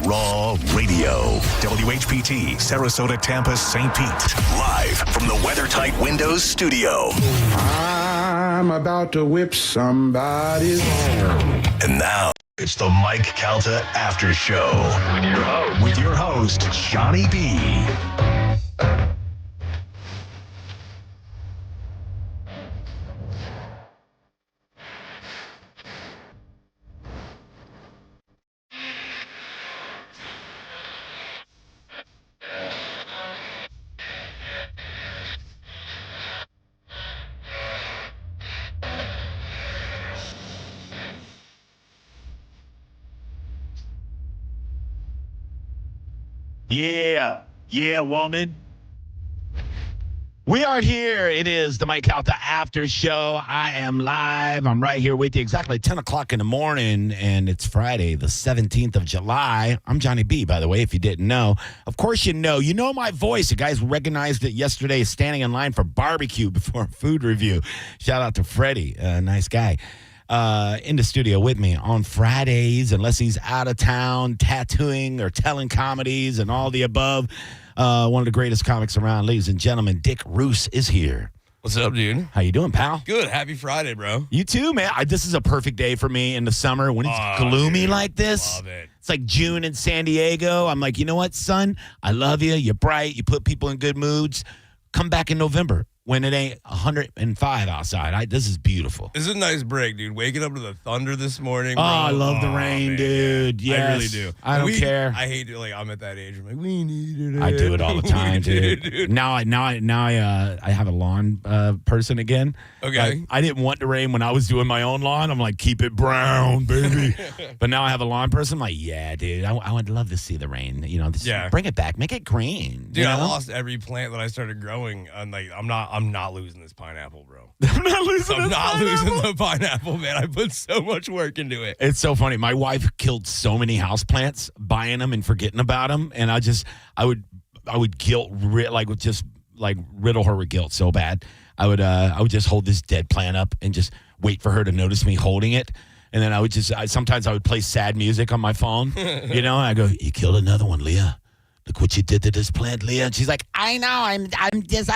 Raw Radio. WHPT, Sarasota, Tampa, St. Pete. Live from the WeatherTight Windows studio. I'm about to whip somebody's. And now, it's the Mike Calta Aftershow. With your host, Johnny B. Yeah, woman. We are here. It is the Mike Calta After Show. I am live. I'm right here with you exactly 10 o'clock in the morning, and it's Friday, the 17th of July. I'm Johnny B, by the way, if you didn't know. Of course you know. You know my voice. You guys recognized it yesterday standing in line for barbecue before a food review. Shout out to Freddie, a nice guy. In the studio with me on Fridays, unless he's out of town tattooing or telling comedies and all the above. One of the greatest comics around, ladies and gentlemen, Dick Roos is here. What's up, dude? How you doing, pal? Good. Happy Friday, bro. You too, man. This is a perfect day for me in the summer when it's gloomy like this. Love it. It's like June in San Diego. I'm like, you know what, son? I love you. You're bright. You put people in good moods. Come back in November when it ain't 105 outside. This is beautiful. This is a nice break, dude. Waking up to the thunder this morning. Oh, bro. I love the rain, man, dude. yeah. Yes. I really do. I don't care. I hate it. Like, I'm at that age. I'm like, we needed it. I do it all the time, dude. dude. Now I have a lawn person again. Okay. Like, I didn't want the rain when I was doing my own lawn. I'm like, keep it brown, baby. But now I have a lawn person. I'm like, yeah, dude. I would love to see the rain. You know, bring it back, make it green. Dude, you know? I lost every plant that I started growing. I'm like, I'm not losing this pineapple, bro. I'm not losing the pineapple, man. I put so much work into it. It's so funny. My wife killed so many houseplants, buying them and forgetting about them, and I would riddle her with guilt so bad. I would just hold this dead plant up and just wait for her to notice me holding it. And then sometimes I would play sad music on my phone, and I go, "You killed another one, Leah. Look what you did to this plant, Leah." And she's like, "I know. I'm busy.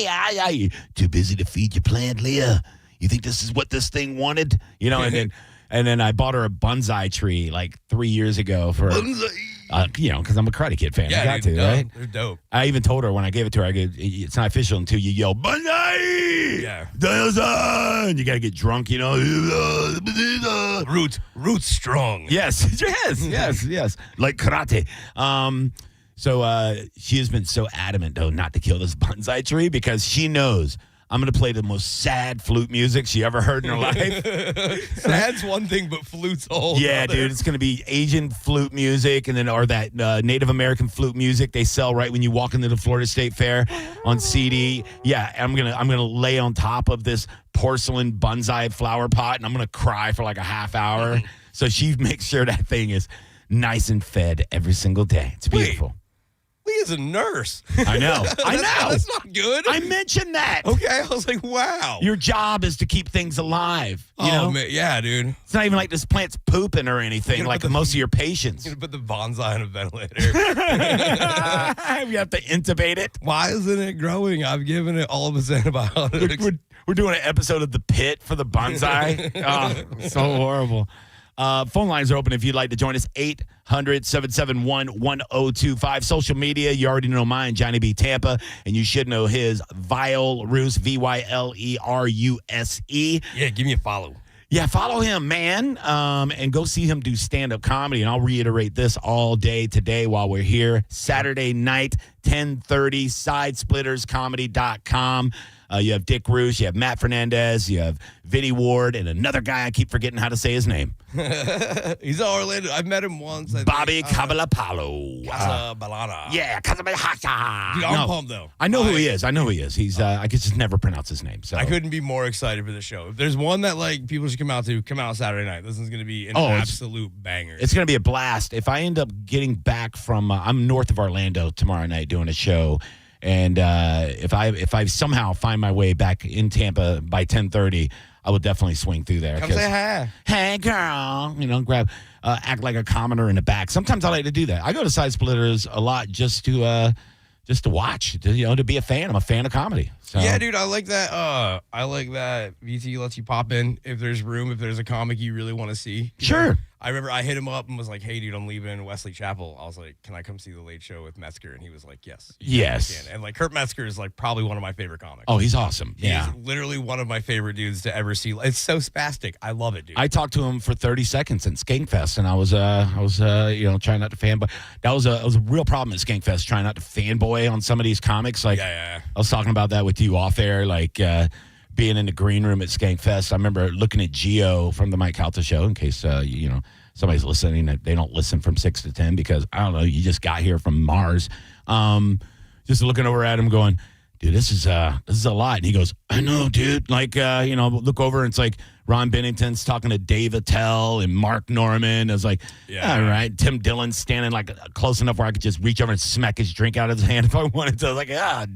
I too busy to feed your plant, Leah. You think this is what this thing wanted?" And then I bought her a bonsai tree like 3 years ago for, because I'm a Karate Kid fan. Yeah, I got dude, to, right? They're dope. I even told her when I gave it to her, I go, "It's not official until you yell, bonsai! Yeah. And you got to get drunk, Roots strong. Yes, yes. Like karate. So she has been so adamant, though, not to kill this bonsai tree because she knows I'm going to play the most sad flute music she ever heard in her life. Sad's one thing, but flute's a whole other. Dude, it's going to be Asian flute music or that Native American flute music they sell right when you walk into the Florida State Fair on CD. Yeah, I'm gonna lay on top of this porcelain bonsai flower pot, and I'm going to cry for like a half hour. So she makes sure that thing is nice and fed every single day. It's beautiful. Leah's a nurse. I know. That's not good. I mentioned that. Okay, I was like, wow. Your job is to keep things alive. You know? Man, yeah, dude. It's not even like this plant's pooping or anything like most of your patients. You're going to put the bonsai on a ventilator. You have to intubate it. Why isn't it growing? I've given it all of its antibiotics. We're doing an episode of The Pit for the bonsai. So horrible. Phone lines are open if you'd like to join us. 800-771-1025. Social media, you already know mine, Johnny B. Tampa, and you should know his, Vyle Roos, VYLERUSE. Yeah, give me a follow. Yeah, follow him, man, and go see him do stand-up comedy. And I'll reiterate this all day today while we're here. Saturday night, 10:30, sidesplitterscomedy.com. You have Dick Roos, you have Matt Fernandez, you have Vinny Ward, and another guy I keep forgetting how to say his name. He's in Orlando. I've met him once. Bobby Cavalapalo. Casabalana. Yeah, Casabalana. Dude, I'm pumped, though. I know who he is. He's I could just never pronounce his name. So I couldn't be more excited for the show. If there's one that people should come out Saturday night. This is going to be an absolute banger. It's going to be a blast. If I end up getting back from, I'm north of Orlando tomorrow night doing a show. And if I somehow find my way back in Tampa by 10:30, I will definitely swing through there. Come say hi. Hey, girl. Grab, act like a commoner in the back. Sometimes I like to do that. I go to Side Splitters a lot just to watch, to be a fan. I'm a fan of comedy. So. Yeah, dude, I like that. I like that VT lets you pop in if there's room, if there's a comic you really want to see. Sure. I remember I hit him up and was like, "Hey, dude, I'm leaving Wesley Chapel." I was like, "Can I come see the Late Show with Metzger?" And he was like, "Yes." Yes. And like Kurt Metzger is like probably one of my favorite comics. Oh, he's awesome. Yeah. He's literally one of my favorite dudes to ever see. It's so spastic. I love it, dude. I talked to him for 30 seconds at Skankfest, and I was trying not to fanboy. That was a real problem at Skankfest, trying not to fanboy on some of these comics. Like, I was talking about that with you off air, like being in the green room at Skankfest. I remember looking at Gio from the Mike Calta show, in case somebody's listening. They don't listen from 6 to 10 because I don't know. You just got here from Mars. Just looking over at him, going, "Dude, this is a lot." And he goes, "I know, dude." Like, look over and it's like Ron Bennington's talking to Dave Attell and Mark Norman. I was like, all right. Tim Dillon's standing like close enough where I could just reach over and smack his drink out of his hand if I wanted to. I was like,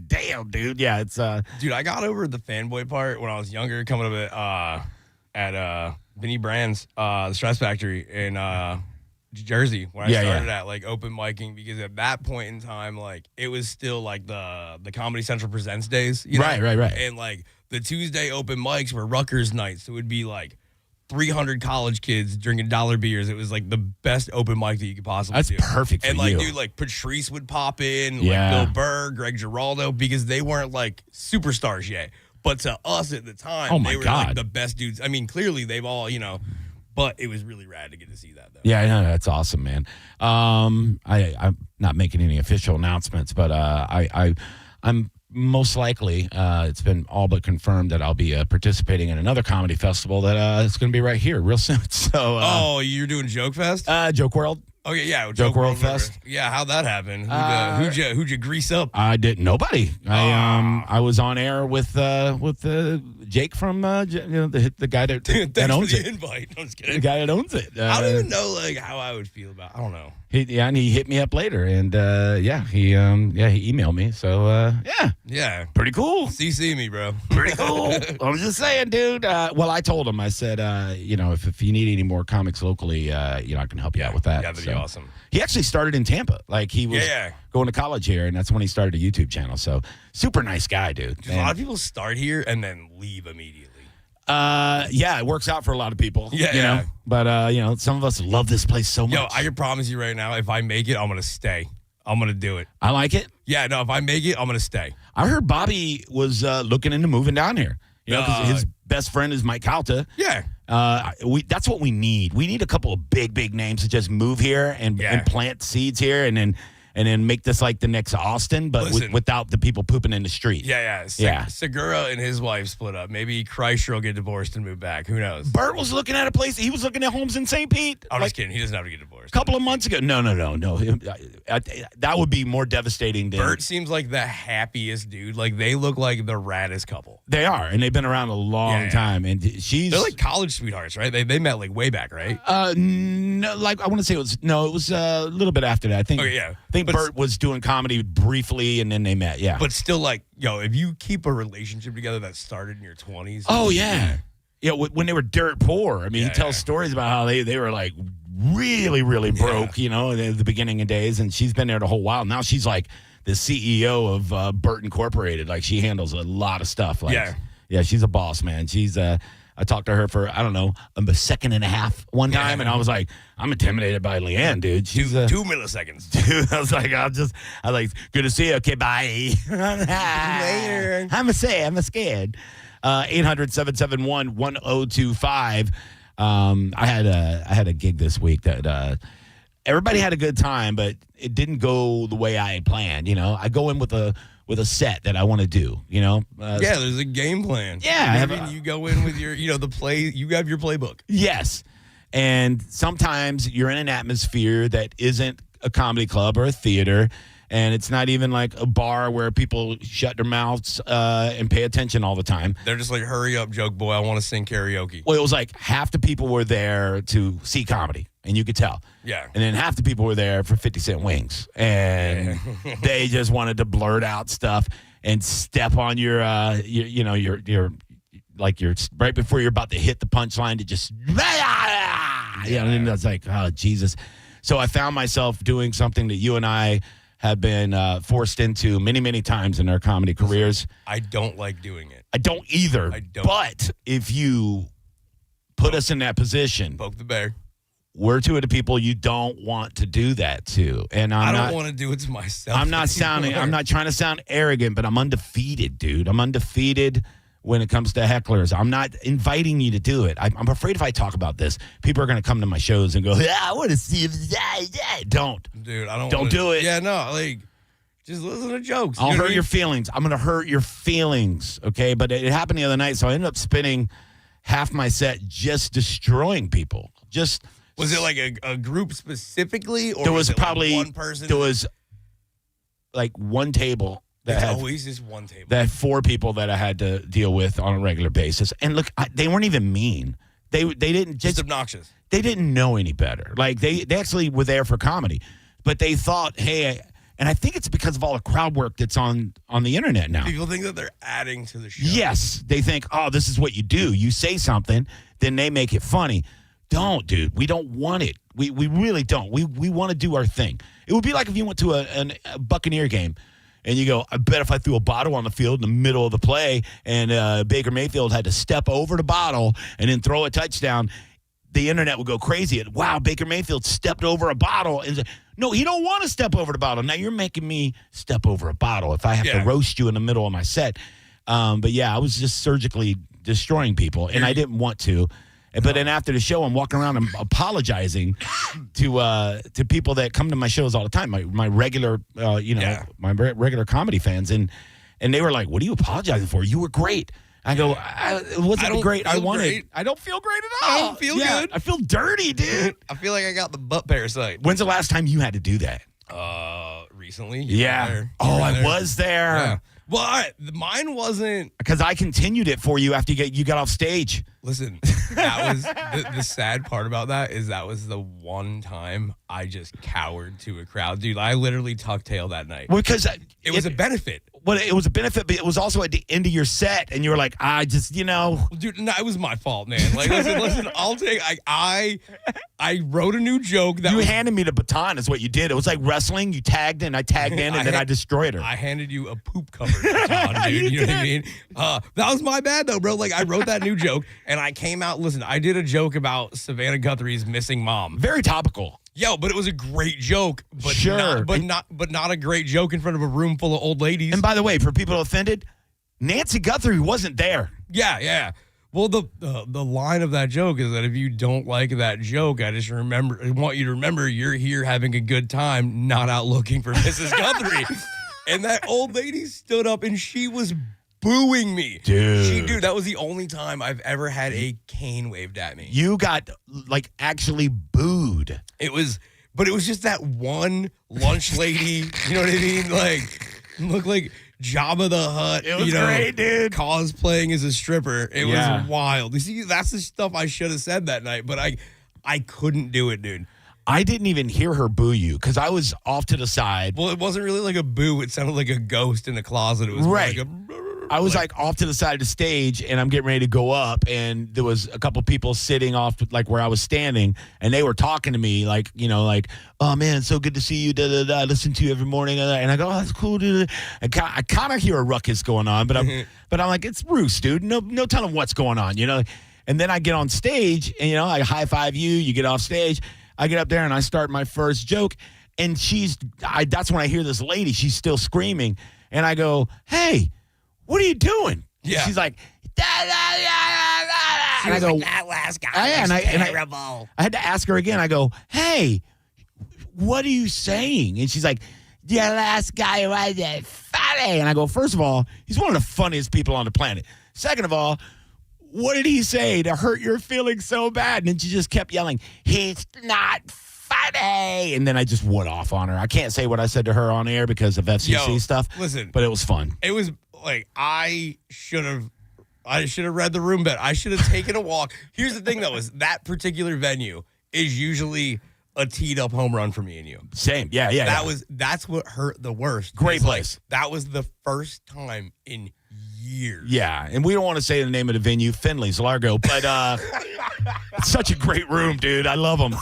damn, dude. Yeah, it's dude, I got over the fanboy part when I was younger, coming up at Vinnie Brand's the Stress Factory in Jersey, where I started at like open micing, because at that point in time, like it was still like the Comedy Central Presents days, Right. And like the Tuesday open mics were Rutgers nights, so it would be like 300 college kids drinking dollar beers. It was like the best open mic that you could possibly do. That's perfect for and like, you. dude, like Patrice would pop in, like Bill Burr, Greg Giraldo, because they weren't like superstars yet. But to us at the time, they were like the best dudes. I mean, clearly they've all, but it was really rad to get to see that, though. Yeah, I know. That's awesome, man. I'm not making any official announcements, but I'm most likely, it's been all but confirmed that I'll be participating in another comedy festival that it's going to be right here real soon. So, you're doing Joke Fest? Joke World. Okay, yeah, Joke World Fest. Yeah, how'd that happen? Who'd you grease up? I didn't. Nobody. I was on air with Jake from the guy that Thanks owns for the it. invite. I'm just kidding. The guy that owns it. I don't even know like how I would feel about. I don't know. And he hit me up later, and he emailed me. So yeah, pretty cool. CC me, bro. Pretty cool. I'm just saying, dude. I told him. I said, if you need any more comics locally, I can help you out with that. Yeah, that'd be awesome. He actually started in Tampa. Like he was going to college here, and that's when he started a YouTube channel. So super nice guy, dude. A lot of people start here and then leave immediately. It works out for a lot of people. Yeah. But some of us love this place so much. Yo, I can promise you right now, if I make it, I'm gonna stay. I'm gonna do it. I like it. Yeah, no, if I make it, I'm gonna stay. I heard Bobby was looking into moving down here. Because his best friend is Mike Calta. Yeah. That's what we need. We need a couple of big names to just move here and plant seeds here, and then make this like the next Austin, but without the people pooping in the street. Yeah. Segura and his wife split up. Maybe Kreischer will get divorced and move back. Who knows? Bert was looking at a place. He was looking at homes in St. Pete. I'm just kidding. He doesn't have to get divorced. A couple of months ago. No. That would be more devastating than. Bert seems like the happiest dude. Like, they look like the raddest couple. They are, and they've been around a long time. And they're like college sweethearts, right? They met like way back, right? No, like I want to say it was a little bit after that. I think. Okay, yeah. I think Bert was doing comedy briefly, and then they met. Yeah, but still, like, if you keep a relationship together that started in your 20s. Oh yeah. When they were dirt poor. I mean, he tells stories about how they were like really, really broke, at the beginning of days, and she's been there the whole while. Now she's like the CEO of Burt Incorporated. Like, she handles a lot of stuff. Like, yeah, she's a boss, man. She's I talked to her for, I don't know, a second and a half one time, and I was like, I'm intimidated by Leanne, dude. She's 2 milliseconds. Dude, I was like, good to see you. Okay, bye. Later. I'm scared. 800-771-1025. I had a gig this week that everybody had a good time, but it didn't go the way I had planned. I go in with a set that I want to do. There's a game plan. Yeah, you go in with your the play. You have your playbook. Yes, and sometimes you're in an atmosphere that isn't a comedy club or a theater. And it's not even like a bar where people shut their mouths and pay attention all the time. They're just like, hurry up, joke boy. I want to sing karaoke. Well, it was like half the people were there to see comedy. and you could tell. Yeah. And then half the people were there for 50-cent wings, and they just wanted to blurt out stuff and step on your right before you're about to hit the punchline to just and it's like, oh Jesus. So I found myself doing something that you and I have been forced into many, many times in our comedy careers. I don't like doing it. I don't either. I don't. But if you put us in that position, Poke the bear. we're two of the people you don't want to do that to. And I don't want to do it to myself. I'm not trying to sound arrogant, but I'm undefeated, dude. I'm undefeated when it comes to hecklers. I'm not inviting you to do it. I'm afraid if I talk about this, people are going to come to my shows and go, yeah, I want to see if don't. Dude, I don't Don't do it. Yeah, no, like, just listen to jokes. I'll hurt your feelings. I'm going to hurt your feelings, okay? But it happened the other night, so I ended up spending half my set just destroying people. Was it like a group specifically, or there was it probably like one person? There was like one table that It's had always just one table. that had 4 people that I had to deal with on a regular basis. And look, they weren't even mean. They didn't just obnoxious. They didn't know any better. Like they actually were there for comedy, but they thought, hey, and I think it's because of all the crowd work that's on the internet now. People think that they're adding to the show. Yes, they think, oh, this is what you do. You say something, then they make it funny. Don't, dude. We don't want it. We really don't. We want to do our thing. It would be like if you went to a Buccaneer game and you go, I bet if I threw a bottle on the field in the middle of the play and Baker Mayfield had to step over the bottle and then throw a touchdown, the internet would go crazy. Wow, Baker Mayfield stepped over a bottle. And no, he don't want to step over the bottle. Now you're making me step over a bottle if I have to roast you in the middle of my set. But yeah, I was just surgically destroying people, and I didn't want to. But then after the show, I'm walking around and apologizing to people that come to my shows all the time, my regular, my regular comedy fans, and they were like, "What are you apologizing for? You were great." I go, "It wasn't great. I wanted. Great. I don't feel great at all. I don't feel good. I feel dirty, dude." I feel like I got the butt parasite. When's the last time you had to do that? Recently. Yeah. I was there. Yeah. Well, all right. Mine wasn't because I continued it for you after you got off stage. Listen, that was the sad part about that is that was the one time I just cowered to a crowd, dude. I literally tucked tail that night because it was a benefit. Well, it was a benefit, but it was also at the end of your set, and you were like, I just, dude, no, it was my fault, man. Like, listen, I'll take. I wrote a new joke that you handed me the baton. Is what you did. It was like wrestling. You tagged in, I tagged in, and then I destroyed her. I handed you a poop covered baton, dude. You know what I mean? That was my bad though, bro. Like, I wrote that new joke, and I came out. Listen, I did a joke about Savannah Guthrie's missing mom. Very topical. Yo, but it was a great joke. But sure. Not a great joke in front of a room full of old ladies. And by the way, for people offended, Nancy Guthrie wasn't there. Yeah. Well, the line of that joke is that if you don't like that joke, I want you to remember you're here having a good time, not out looking for Mrs. Guthrie. And that old lady stood up and she was booing me. Dude, that was the only time I've ever had a cane waved at me. You got like actually booed. It was just that one lunch lady, you know what I mean? Like, looked like Jabba the Hutt. It was great, dude. Cosplaying as a stripper. It was wild. You see, that's the stuff I should have said that night, but I couldn't do it, dude. I didn't even hear her boo you because I was off to the side. Well, it wasn't really like a boo. It sounded like a ghost in a closet. It was right. Like I was like off to the side of the stage, and I'm getting ready to go up, and there was a couple people sitting off like where I was standing, and they were talking to me like, oh man, it's so good to see you. Da da da. I listen to you every morning, and I go, oh, that's cool, dude. I kind of hear a ruckus going on, but I'm like, it's Bruce, dude. No telling what's going on, And then I get on stage, and I high five you. You get off stage. I get up there and I start my first joke, and that's when I hear this lady. She's still screaming, and I go, hey. What are you doing? Yeah. She's like, and I go, like, that last guy was terrible. I had to ask her again. I go, hey, what are you saying? And she's like, the last guy was funny. And I go, first of all, he's one of the funniest people on the planet. Second of all, what did he say to hurt your feelings so bad? And then she just kept yelling, he's not funny. And then I just went off on her. I can't say what I said to her on air because of FCC stuff. Listen. But it was fun. It was like, I should have read the room better. I should have taken a walk. Here's the thing, though, is that particular venue is usually a teed up home run for me and you. Same. Yeah. That's what hurt the worst. Great place. That was the first time in years. Yeah, and we don't want to say the name of the venue, Finley's Largo, but it's such a great room, dude. I love them.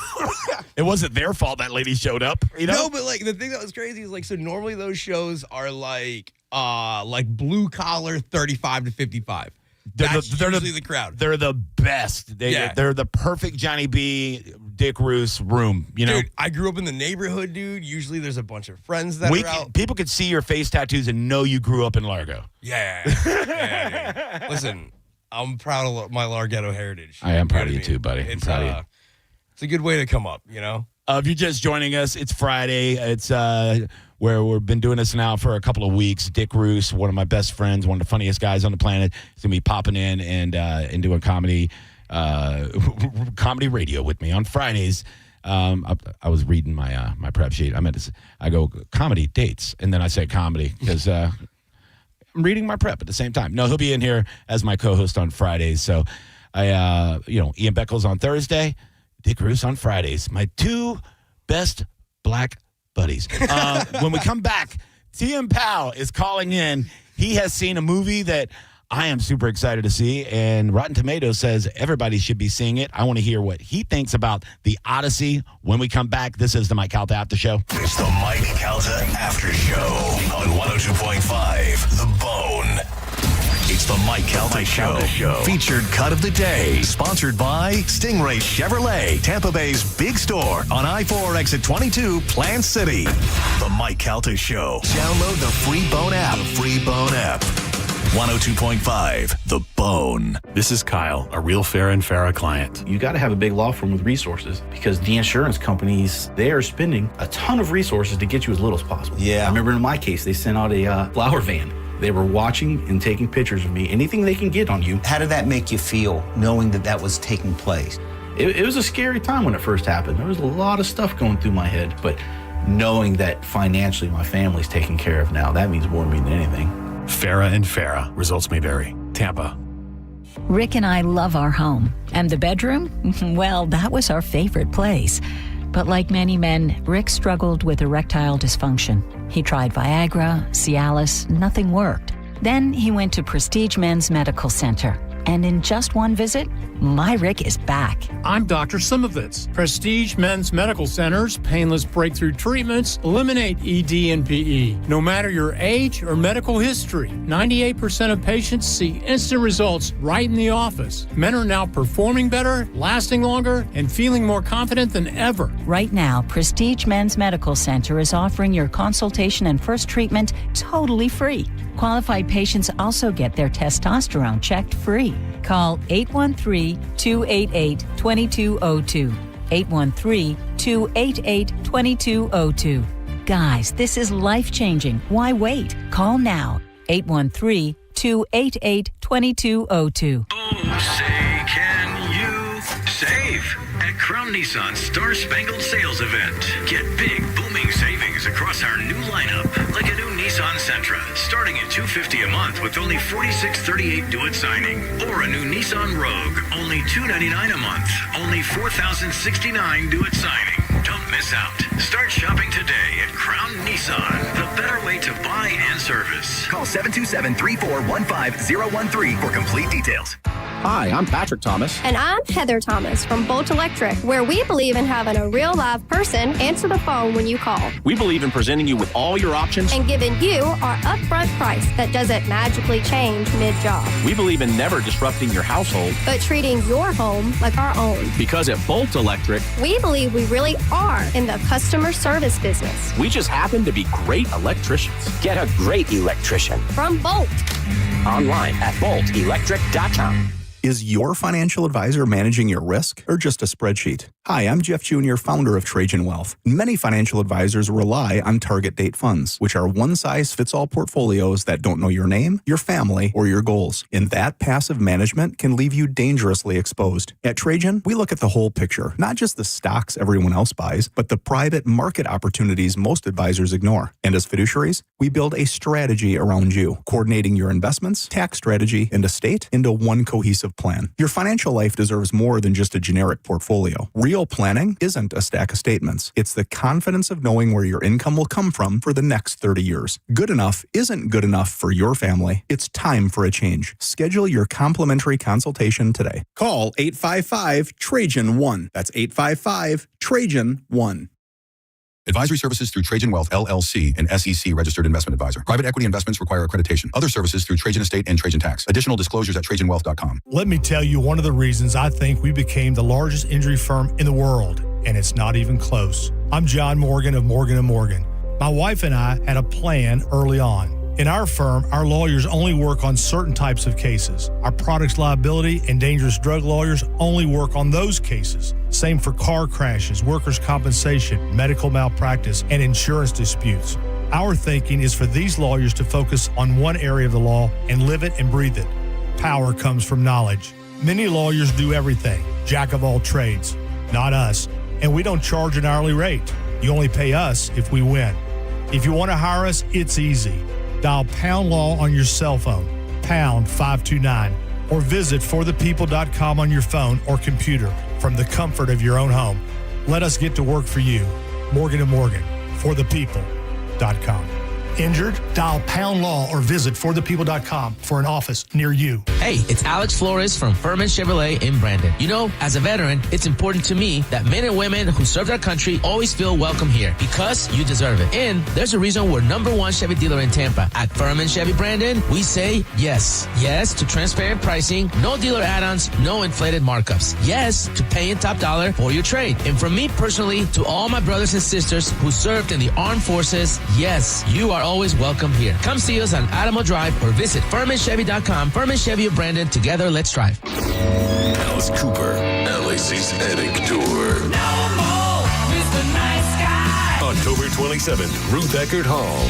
It wasn't their fault that lady showed up, you know? No, but like the thing that was crazy is like, so normally those shows are like blue collar 35 to 55. That's usually the crowd. They're the best. They're the perfect Johnny B, Dick Roos room, you know? Dude, I grew up in the neighborhood, dude. Usually there's a bunch of friends that are out. People could see your face tattoos and know you grew up in Largo. Yeah, dude. Listen, I'm proud of my Larghetto heritage. I am proud of you too, buddy. I'm proud of you. It's a good way to come up, you know? If you're just joining us, it's Friday. It's where we've been doing this now for a couple of weeks. Dick Roos, one of my best friends, one of the funniest guys on the planet, is going to be popping in and doing comedy radio with me on Fridays. I was reading my prep sheet. I go comedy dates, and then I say comedy because I'm reading my prep at the same time. No, he'll be in here as my co-host on Fridays. So Ian Beckles on Thursday, Dick Roos on Fridays. My two best black buddies. When we come back, TM Powell is calling in. He has seen a movie that I am super excited to see, and Rotten Tomatoes says everybody should be seeing it. I want to hear what he thinks about The Odyssey. When we come back, this is the Mike Calta After Show. It's the Mike Calta After Show on 102.5 The Bone. It's the Mike Calta Show. Featured cut of the day. Sponsored by Stingray Chevrolet, Tampa Bay's big store on I-4 exit 22, Plant City. The Mike Calta Show. Download the free Bone app. 102.5 The Bone. This is Kyle, a real Farah and Farah client. You got to have a big law firm with resources because the insurance companies, they are spending a ton of resources to get you as little as possible. Yeah. I remember in my case, they sent out a flower van. They were watching and taking pictures of me. Anything they can get on you. How did that make you feel, knowing that was taking place? It was a scary time when it first happened. There was a lot of stuff going through my head, but knowing that financially my family's taken care of now, that means more to me than anything. Farah and Farah. Results may vary. Tampa. Rick and I love our home. And the bedroom? Well, that was our favorite place. But like many men, Rick struggled with erectile dysfunction. He tried Viagra, Cialis, nothing worked. Then he went to Prestige Men's Medical Center. And in just one visit, my Rick is back. I'm Dr. Simovitz. Prestige Men's Medical Center's painless breakthrough treatments eliminate ED and PE. No matter your age or medical history, 98% of patients see instant results right in the office. Men are now performing better, lasting longer, and feeling more confident than ever. Right now, Prestige Men's Medical Center is offering your consultation and first treatment totally free. Qualified patients also get their testosterone checked free. Call 813-288-2202. 813-288-2202. Guys, this is life-changing. Why wait? Call now. 813-288-2202. Oh, say, can you save? At Crown Nissan's Star Spangled Sales Event. Get big, booming savings across our new lineup, like a new Nissan Sentra, starting at $250 a month with only $46.38 due at signing, or a new Nissan Rogue, only $299 a month, only $4,069 due at signing. Don't miss out. Start shopping today at Crown Nissan, the better way to buy and service. Call 727-3415013 for complete details. Hi, I'm Patrick Thomas. And I'm Heather Thomas from Bolt Electric, where we believe in having a real live person answer the phone when you call. We believe in presenting you with all your options and giving you our upfront price that doesn't magically change mid-job. We believe in never disrupting your household, but treating your home like our own. Because at Bolt Electric, we believe we really are in the customer service business. We just happen to be great electricians. Get a great electrician from Bolt. Online at boltelectric.com. Is your financial advisor managing your risk or just a spreadsheet? Hi, I'm Jeff Jr., founder of Trajan Wealth. Many financial advisors rely on target date funds, which are one-size-fits-all portfolios that don't know your name, your family, or your goals. And that passive management can leave you dangerously exposed. At Trajan, we look at the whole picture, not just the stocks everyone else buys, but the private market opportunities most advisors ignore. And as fiduciaries, we build a strategy around you, coordinating your investments, tax strategy, and estate into one cohesive plan. Your financial life deserves more than just a generic portfolio. Real Real planning isn't a stack of statements. It's the confidence of knowing where your income will come from for the next 30 years. Good enough isn't good enough for your family. It's time for a change. Schedule your complimentary consultation today. Call 855-TRAJAN-1. That's 855-TRAJAN-1. Advisory services through Trajan Wealth, LLC, an SEC registered investment advisor. Private equity investments require accreditation. Other services through Trajan Estate and Trajan Tax. Additional disclosures at TrajanWealth.com. Let me tell you one of the reasons I think we became the largest injury firm in the world, and it's not even close. I'm John Morgan of Morgan & Morgan. My wife and I had a plan early on. In our firm, our lawyers only work on certain types of cases. Our products liability and dangerous drug lawyers only work on those cases. Same for car crashes, workers' compensation, medical malpractice, and insurance disputes. Our thinking is for these lawyers to focus on one area of the law and live it and breathe it. Power comes from knowledge. Many lawyers do everything, jack of all trades. Not us. And we don't charge an hourly rate. You only pay us if we win. If you want to hire us, it's easy. Dial Pound Law on your cell phone, pound 529, or visit forthepeople.com on your phone or computer from the comfort of your own home. Let us get to work for you. Morgan & Morgan, forthepeople.com. Injured? Dial Pound Law or visit forthepeople.com for an office near you. Hey, it's Alex Flores from Furman Chevrolet in Brandon. You know, as a veteran, it's important to me that men and women who served our country always feel welcome here because you deserve it. And there's a reason we're #1 Chevy dealer in Tampa. At Furman Chevy Brandon, we say yes. Yes to transparent pricing, no dealer add-ons, no inflated markups. Yes to paying top dollar for your trade. And from me personally to all my brothers and sisters who served in the armed forces, yes, you are always welcome here. Come see us on Adamo Drive or visit FurmanChevy.com. Furman Chevy of Brandon. Together, let's drive. Alice Cooper, LAC's Attic Tour. No more Mr. Nice Guy. October 27th, Ruth Eckerd Hall.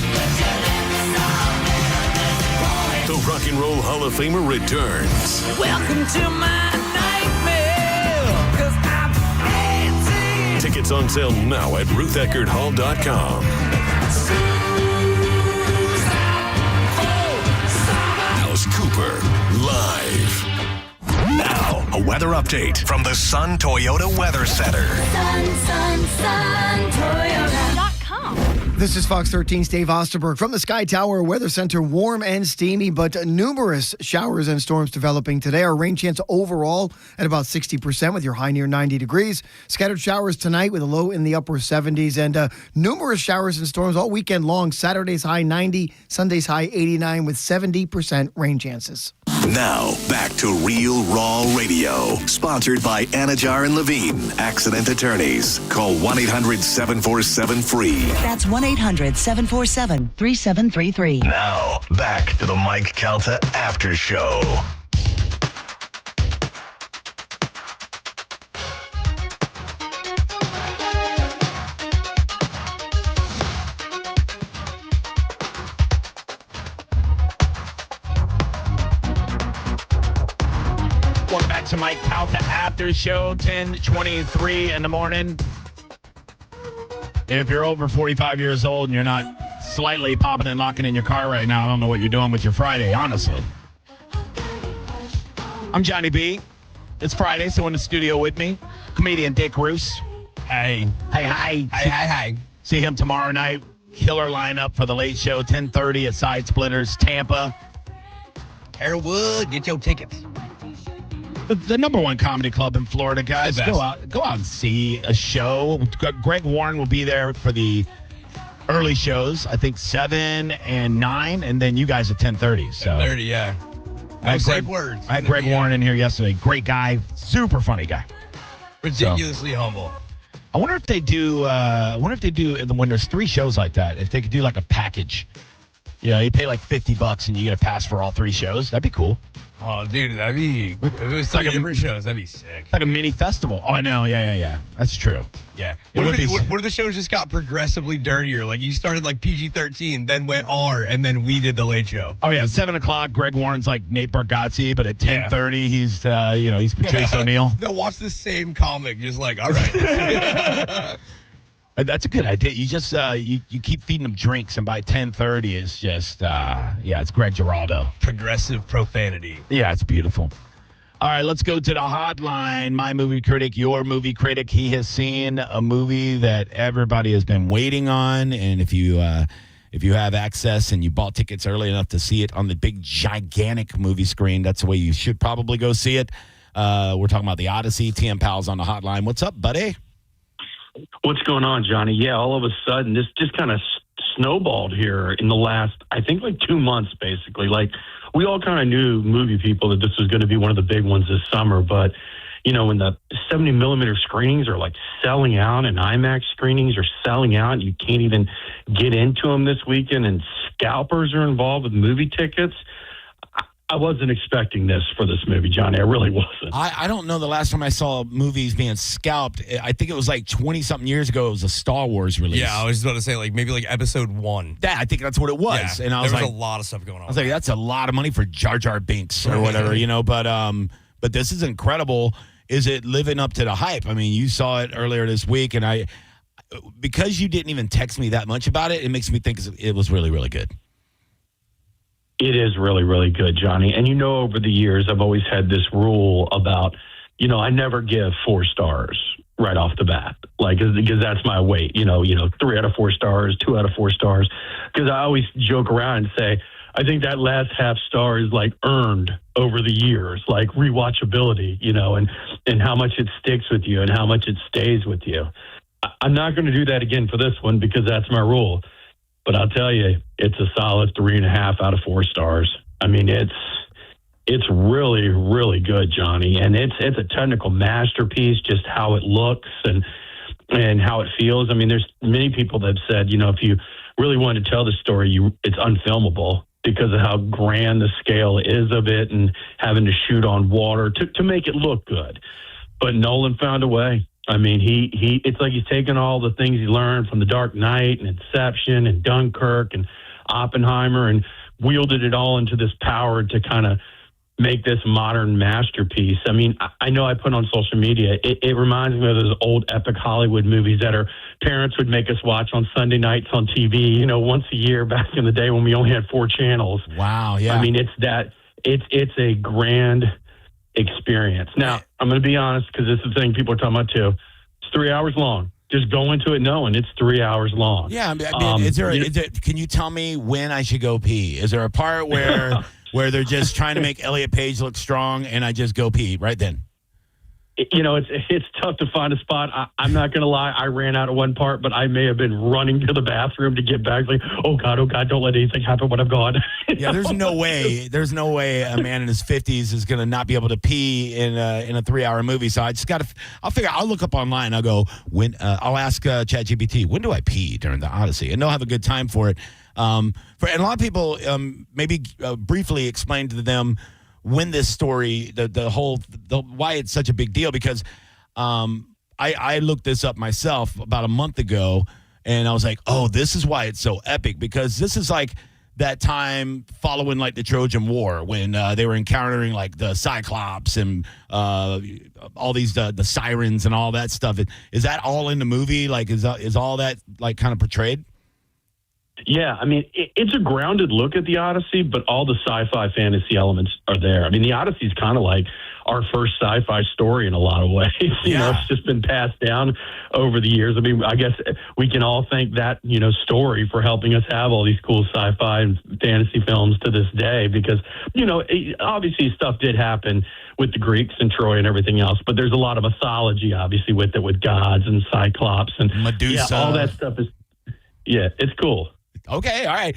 The Rock and Roll Hall of Famer returns. Welcome to my nightmare, 'cause I'm 18. Tickets on sale now at RuthEckerdHall.com. Alice Cooper, live. Now, a weather update from the Sun Toyota Weather Center. Sun, Toyota.com. This is Fox 13's Dave Osterberg from the Sky Tower Weather Center. Warm and steamy, but numerous showers and storms developing today. Our rain chance overall at about 60% with your high near 90 degrees. Scattered showers tonight with a low in the upper 70s, and numerous showers and storms all weekend long. Saturday's high 90, Sunday's high 89 with 70% rain chances. Now, back to Real Raw Radio. Sponsored by Anajar and Levine, accident attorneys. Call 1-800-747-FREE. That's 1-800-747-3733. Now, back to the Mike Calta After Show. Welcome back to Mike Calta After Show, 10:23 in the morning. If you're over 45 years old and you're not slightly popping and locking in your car right now, I don't know what you're doing with your Friday, honestly. I'm Johnny B. It's Friday, so in the studio with me, comedian Dick Roos. Hey. Hey. See him tomorrow night. Killer lineup for the late show, 10:30 at Side Splitters, Tampa. Harewood, get your tickets. The #1 comedy club in Florida, guys. Go out and see a show. Greg Warren will be there for the early shows. I think 7 and 9, and then you guys at 10:30. So 10:30, yeah. I had Greg Warren in here yesterday. Great guy, super funny guy, ridiculously humble. I wonder if they do. When there's 3 shows like that, if they could do like a package. You know, you pay like $50 and you get a pass for all 3 shows. That'd be cool. Oh, dude, that'd be. If it was like different shows, that'd be sick. Like a mini festival. Oh, I know. Yeah. That's true. Yeah. What if the shows just got progressively dirtier? Like you started like PG-13, then went R, and then we did the late show. Oh yeah, 7 o'clock. Greg Warren's like Nate Bargatze, but at 10:30, he's he's Patrice O'Neal. They'll watch the same comic, just like all right. That's a good idea. You just you keep feeding them drinks, and by 10:30 is just it's Greg Giraldo. Progressive profanity. Yeah, it's beautiful. All right, let's go to the hotline. My movie critic, your movie critic. He has seen a movie that everybody has been waiting on, and if you have access and you bought tickets early enough to see it on the big, gigantic movie screen, that's the way you should probably go see it. We're talking about The Odyssey. TM Powell's on the hotline. What's up, buddy? What's going on, Johnny? Yeah, all of a sudden, this just kind of snowballed here in the last, I think, like 2 months, basically. Like, we all kind of knew, movie people, that this was going to be one of the big ones this summer. But, you know, when the 70 millimeter screenings are like selling out and IMAX screenings are selling out, and you can't even get into them this weekend, and scalpers are involved with movie tickets. I wasn't expecting this for this movie, Johnny. I really wasn't. I don't know the last time I saw movies being scalped. I think it was like 20-something years ago. It was a Star Wars release. Yeah, I was just about to say, like, maybe like episode 1. Yeah, I think that's what it was. Yeah, and I was there was like, a lot of stuff going on. I was like, that's a lot of money for Jar Jar Binks or whatever, you know. But this is incredible. Is it living up to the hype? I mean, you saw it earlier this week, and because you didn't even text me that much about it, it makes me think it was really, really good. It is really, really good, Johnny. And you know, over the years, I've always had this rule about, you know, I never give 4 stars right off the bat, like, because that's my weight. You know, 3 out of 4 stars, 2 out of 4 stars. Because I always joke around and say, I think that last half star is like earned over the years, like rewatchability, you know, and how much it sticks with you and how much it stays with you. I'm not going to do that again for this one because that's my rule. But I'll tell you, it's a solid 3.5 out of 4 stars. I mean, it's really, really good, Johnny, and it's a technical masterpiece. Just how it looks and how it feels. I mean, there's many people that have said, you know, if you really want to tell the story, it's unfilmable because of how grand the scale is of it and having to shoot on water to make it look good. But Nolan found a way. I mean, it's like he's taken all the things he learned from The Dark Knight and Inception and Dunkirk and Oppenheimer and wielded it all into this power to kind of make this modern masterpiece. I mean, I know I put on social media, it reminds me of those old epic Hollywood movies that our parents would make us watch on Sunday nights on TV, you know, once a year back in the day when we only had 4 channels. Wow, yeah. I mean, it's a grand experience. Now, I'm going to be honest, because this is the thing people are talking about too. It's 3 hours long. Just go into it knowing it's 3 hours long. Yeah, I mean, can you tell me when I should go pee? Is there a part where they're just trying to make Elliot Page look strong and I just go pee right then? You know, it's tough to find a spot. I'm not going to lie. I ran out of one part, but I may have been running to the bathroom to get back. Like, oh God, don't let anything happen when I'm gone. Yeah, there's no way a man in his 50s is going to not be able to pee in a 3-hour movie. So I just got to. I'll look up online. I'll go I'll ask ChatGPT, when do I pee during the Odyssey, and they'll have a good time for it. And a lot of people maybe briefly explain to them when this story, why it's such a big deal, because I looked this up myself about a month ago, and I was like, oh, this is why it's so epic, because this is like that time following like the Trojan War when they were encountering like the Cyclops and all these the sirens and all that stuff. Is that all in the movie? Like, is all that like kind of portrayed? Yeah, I mean, it's a grounded look at the Odyssey, but all the sci-fi fantasy elements are there. I mean, the Odyssey is kind of like our first sci-fi story in a lot of ways. You know, it's just been passed down over the years. I mean, I guess we can all thank that, you know, story for helping us have all these cool sci-fi and fantasy films to this day, because, you know, obviously stuff did happen with the Greeks and Troy and everything else, but there's a lot of mythology, obviously, with it, with gods and Cyclops and Medusa. Yeah, all that stuff is, it's cool. Okay, all right.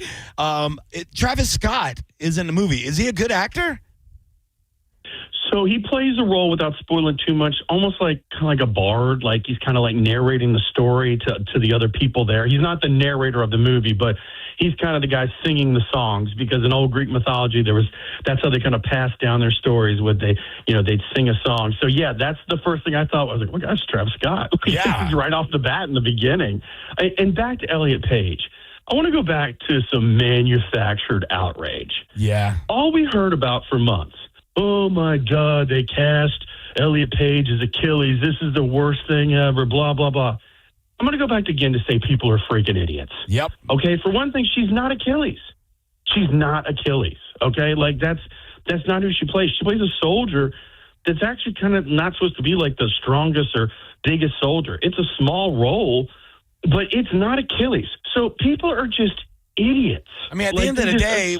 Travis Scott is in the movie. Is he a good actor? So he plays a role, without spoiling too much, almost like kind of like a bard. Like he's kind of like narrating the story to the other people there. He's not the narrator of the movie, but he's kind of the guy singing the songs, because in old Greek mythology that's how they kind of passed down their stories. They'd sing a song. So yeah, that's the first thing I thought. I was like, well, that's Travis Scott. Yeah, right off the bat in the beginning. And back to Elliot Page. I want to go back to some manufactured outrage. Yeah. All we heard about for months. Oh, my God, they cast Elliot Page as Achilles. This is the worst thing ever, blah, blah, blah. I'm going to go back again to say people are freaking idiots. Yep. Okay, for one thing, she's not Achilles. She's not Achilles, okay? Like, that's not who she plays. She plays a soldier that's actually kind of not supposed to be like the strongest or biggest soldier. It's a small role, but it's not Achilles. So people are just idiots. I mean, at the end of the day,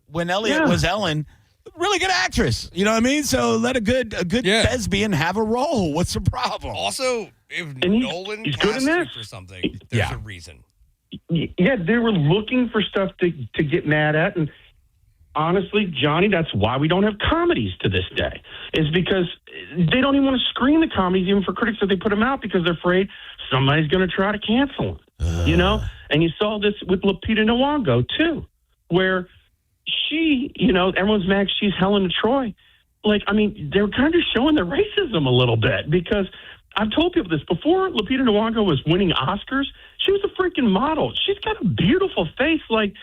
when Elliot was Ellen, really good actress. You know what I mean? So let a good thespian have a role. What's the problem? Also, if Nolan he's good in this for something, there's a reason. Yeah, they were looking for stuff to get mad at. And honestly, Johnny, that's why we don't have comedies to this day, is because they don't even want to screen the comedies, even for critics, that they put them out because they're afraid somebody's going to try to cancel them. You know? And you saw this with Lupita Nyong'o, too, where she, you know, everyone's mad she's Helen of Troy. Like, I mean, they're kind of showing their racism a little bit, because I've told people this before. Lupita Nyong'o was winning Oscars. She was a freaking model. She's got a beautiful face. Like,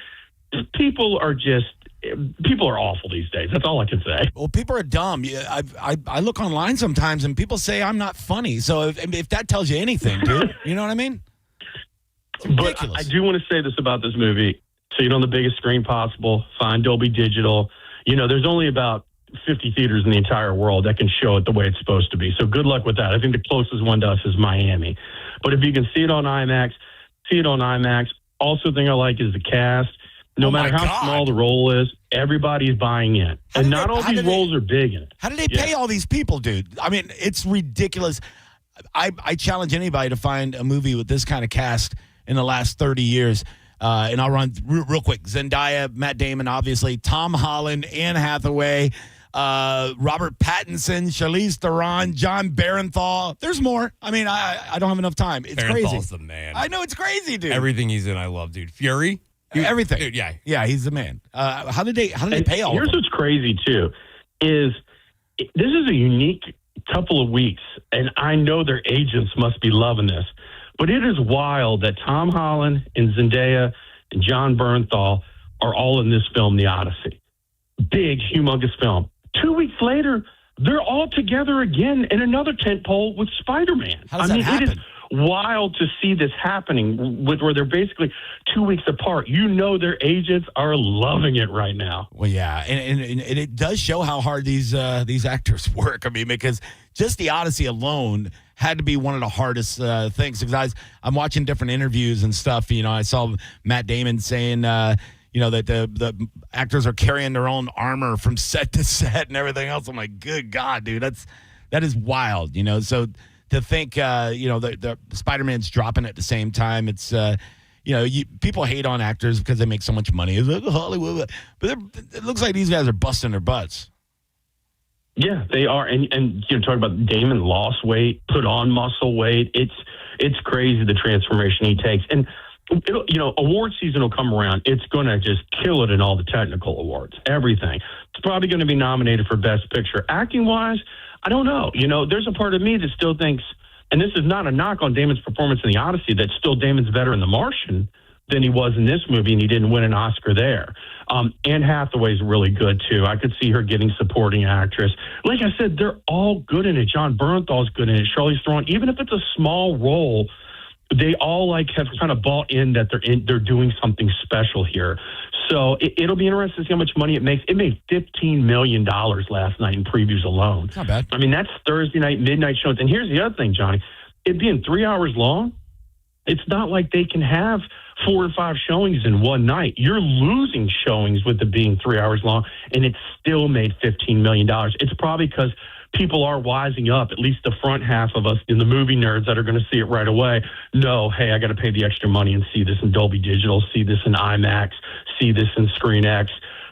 people are awful these days. That's all I can say. Well, people are dumb. I look online sometimes and people say I'm not funny. So if that tells you anything, dude, you know what I mean? But I do want to say this about this movie. So, you know, on the biggest screen possible, find Dolby Digital. You know, there's only about 50 theaters in the entire world that can show it the way it's supposed to be. So good luck with that. I think the closest one to us is Miami. But if you can see it on IMAX, see it on IMAX. Also, thing I like is the cast. No matter how small the role is, everybody's buying in. And not all these roles are big in it. How do they pay all these people, dude? I mean, it's ridiculous. I challenge anybody to find a movie with this kind of cast in the last 30 years. And I'll run real quick. Zendaya, Matt Damon, obviously, Tom Holland, Anne Hathaway, Robert Pattinson, Charlize Theron, John Barenthal. There's more. I mean, I don't have enough time. It's crazy. Barenthal's the man. I know, it's crazy, dude. Everything he's in, I love, dude. Fury, everything. Dude, yeah, he's the man. How did they pay all? Here's of them? what's crazy too, is this is a unique couple of weeks, and I know their agents must be loving this. But it is wild that Tom Holland and Zendaya and John Bernthal are all in this film, The Odyssey. Big, humongous film. 2 weeks later, they're all together again in another tentpole with Spider-Man. How does that happen? It is wild to see this happening where they're basically 2 weeks apart. You know their agents are loving it right now. Well, yeah, and it does show how hard these actors work. I mean, because just The Odyssey alone had to be one of the hardest things. Because I'm watching different interviews and stuff. You know, I saw Matt Damon saying, you know, that the actors are carrying their own armor from set to set and everything else. I'm like, good God, dude, that is wild. You know, so to think, you know, the Spider-Man's dropping at the same time. It's, you know, people hate on actors because they make so much money. It's like Hollywood, but it looks like these guys are busting their butts. Yeah, they are. And you know, talk about Damon lost weight, put on muscle weight. It's crazy the transformation he takes. And you know, award season will come around. It's going to just kill it in all the technical awards, everything. It's probably going to be nominated for Best Picture. Acting wise, I don't know. You know, there's a part of me that still thinks, and this is not a knock on Damon's performance in The Odyssey, that still Damon's better in The Martian than he was in this movie, and he didn't win an Oscar there. Anne Hathaway's really good, too. I could see her getting supporting actress. Like I said, they're all good in it. John Bernthal's good in it. Charlize Theron, even if it's a small role, they all have kind of bought in that they're doing something special here. So it'll be interesting to see how much money it makes. It made $15 million last night in previews alone. It's not bad. I mean, that's Thursday night, midnight shows. And here's the other thing, Johnny. It being 3 hours long, it's not like they can have 4 or 5 showings in one night. You're losing showings with it being 3 hours long, and it still made $15 million. It's probably because people are wising up, at least the front half of us in the movie nerds that are going to see it right away. No, hey, I got to pay the extra money and see this in Dolby Digital, see this in IMAX, see this in ScreenX,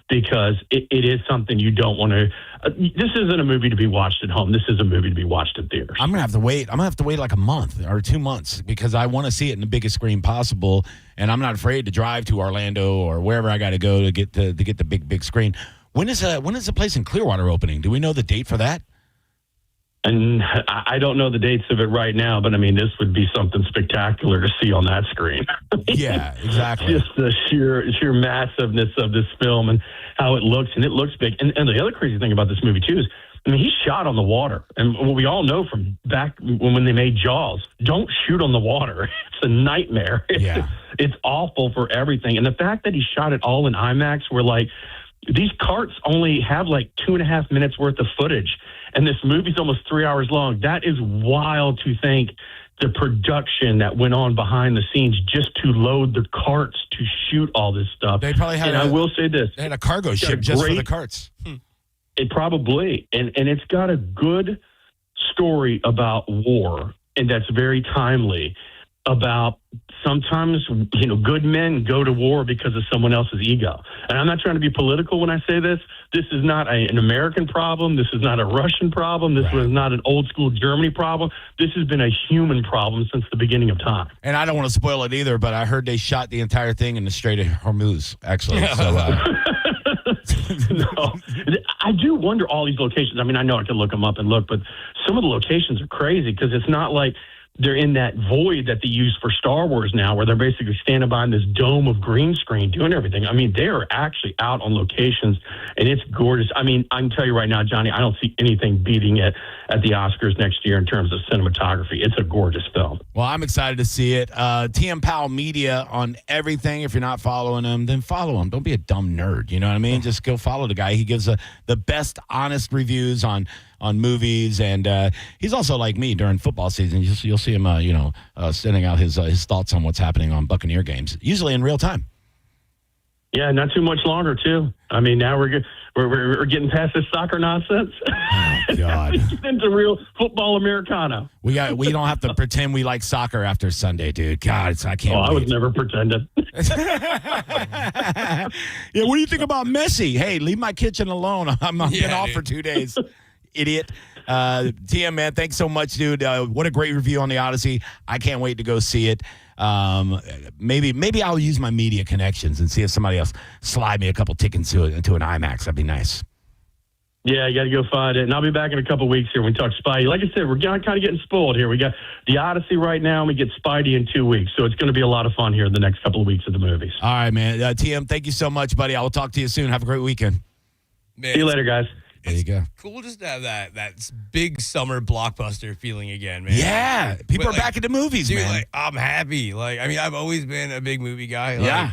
because it is something you don't want to. This isn't a movie to be watched at home. This is a movie to be watched in theaters. I'm gonna have to wait. I'm gonna have to wait like a month or 2 months because I want to see it in the biggest screen possible, and I'm not afraid to drive to Orlando or wherever I got to go to get the big screen. When is the place in Clearwater opening? Do we know the date for that? And I don't know the dates of it right now, but I mean, this would be something spectacular to see on that screen. Yeah, exactly. Just the sheer massiveness of this film and how it looks, and it looks big. And the other crazy thing about this movie too is, I mean, he's shot on the water, and what we all know from back when they made Jaws, don't shoot on the water. It's a nightmare. Yeah, it's awful for everything. And the fact that he shot it all in IMAX, where these carts only have 2.5 minutes worth of footage. and this movie's almost 3 hours long. That is wild to think the production that went on behind the scenes just to load the carts to shoot all this stuff. They probably had I will say this. They had a cargo ship just for the carts. It probably, and it's got a good story about war, and that's very timely, about sometimes, good men go to war because of someone else's ego. And I'm not trying to be political when I say this. This is not an American problem. This is not a Russian problem. This was not an old school Germany problem. This has been a human problem since the beginning of time. And I don't want to spoil it either, but I heard they shot the entire thing in the Strait of Hormuz, actually. So, no, I do wonder all these locations. I mean, I know I can look them up and look, but some of the locations are crazy because it's not like they're in that void that they use for Star Wars now, where they're basically standing behind this dome of green screen doing everything. I mean, they are actually out on locations, and it's gorgeous. I mean, I can tell you right now, Johnny, I don't see anything beating it at the Oscars next year in terms of cinematography. It's a gorgeous film. Well, I'm excited to see it. TM Powell Media on everything. If you're not following him, then follow him. Don't be a dumb nerd. You know what I mean? Just go follow the guy. He gives the best, honest reviews on movies, and he's also like me during football season. You'll see him, sending out his thoughts on what's happening on Buccaneer games, usually in real time. Yeah, not too much longer too. I mean, now we're getting past this soccer nonsense. Oh God, into real football Americano. We don't have to pretend we like soccer after Sunday, dude. God, I can't. I was never pretending. Yeah, what do you think about Messi? Hey, leave my kitchen alone. I'm been off for 2 days. Idiot. TM, man, thanks so much, dude. What a great review on the Odyssey. I can't wait to go see it. Maybe I'll use my media connections and see if somebody else slide me a couple tickets into an IMAX. That'd be nice. Yeah, you got to go find it. And I'll be back in a couple weeks here when we talk Spidey. Like I said, we're kind of getting spoiled here. We got the Odyssey right now, and we get Spidey in 2 weeks. So it's going to be a lot of fun here in the next couple of weeks of the movies. All right, man. TM, thank you so much, buddy. I will talk to you soon. Have a great weekend. Man, see you later, guys. There you go. Cool just to have that big summer blockbuster feeling again, man. Yeah. People are back into movies, dude, man. Like, I'm happy. Like, I mean, I've always been a big movie guy. Like, yeah.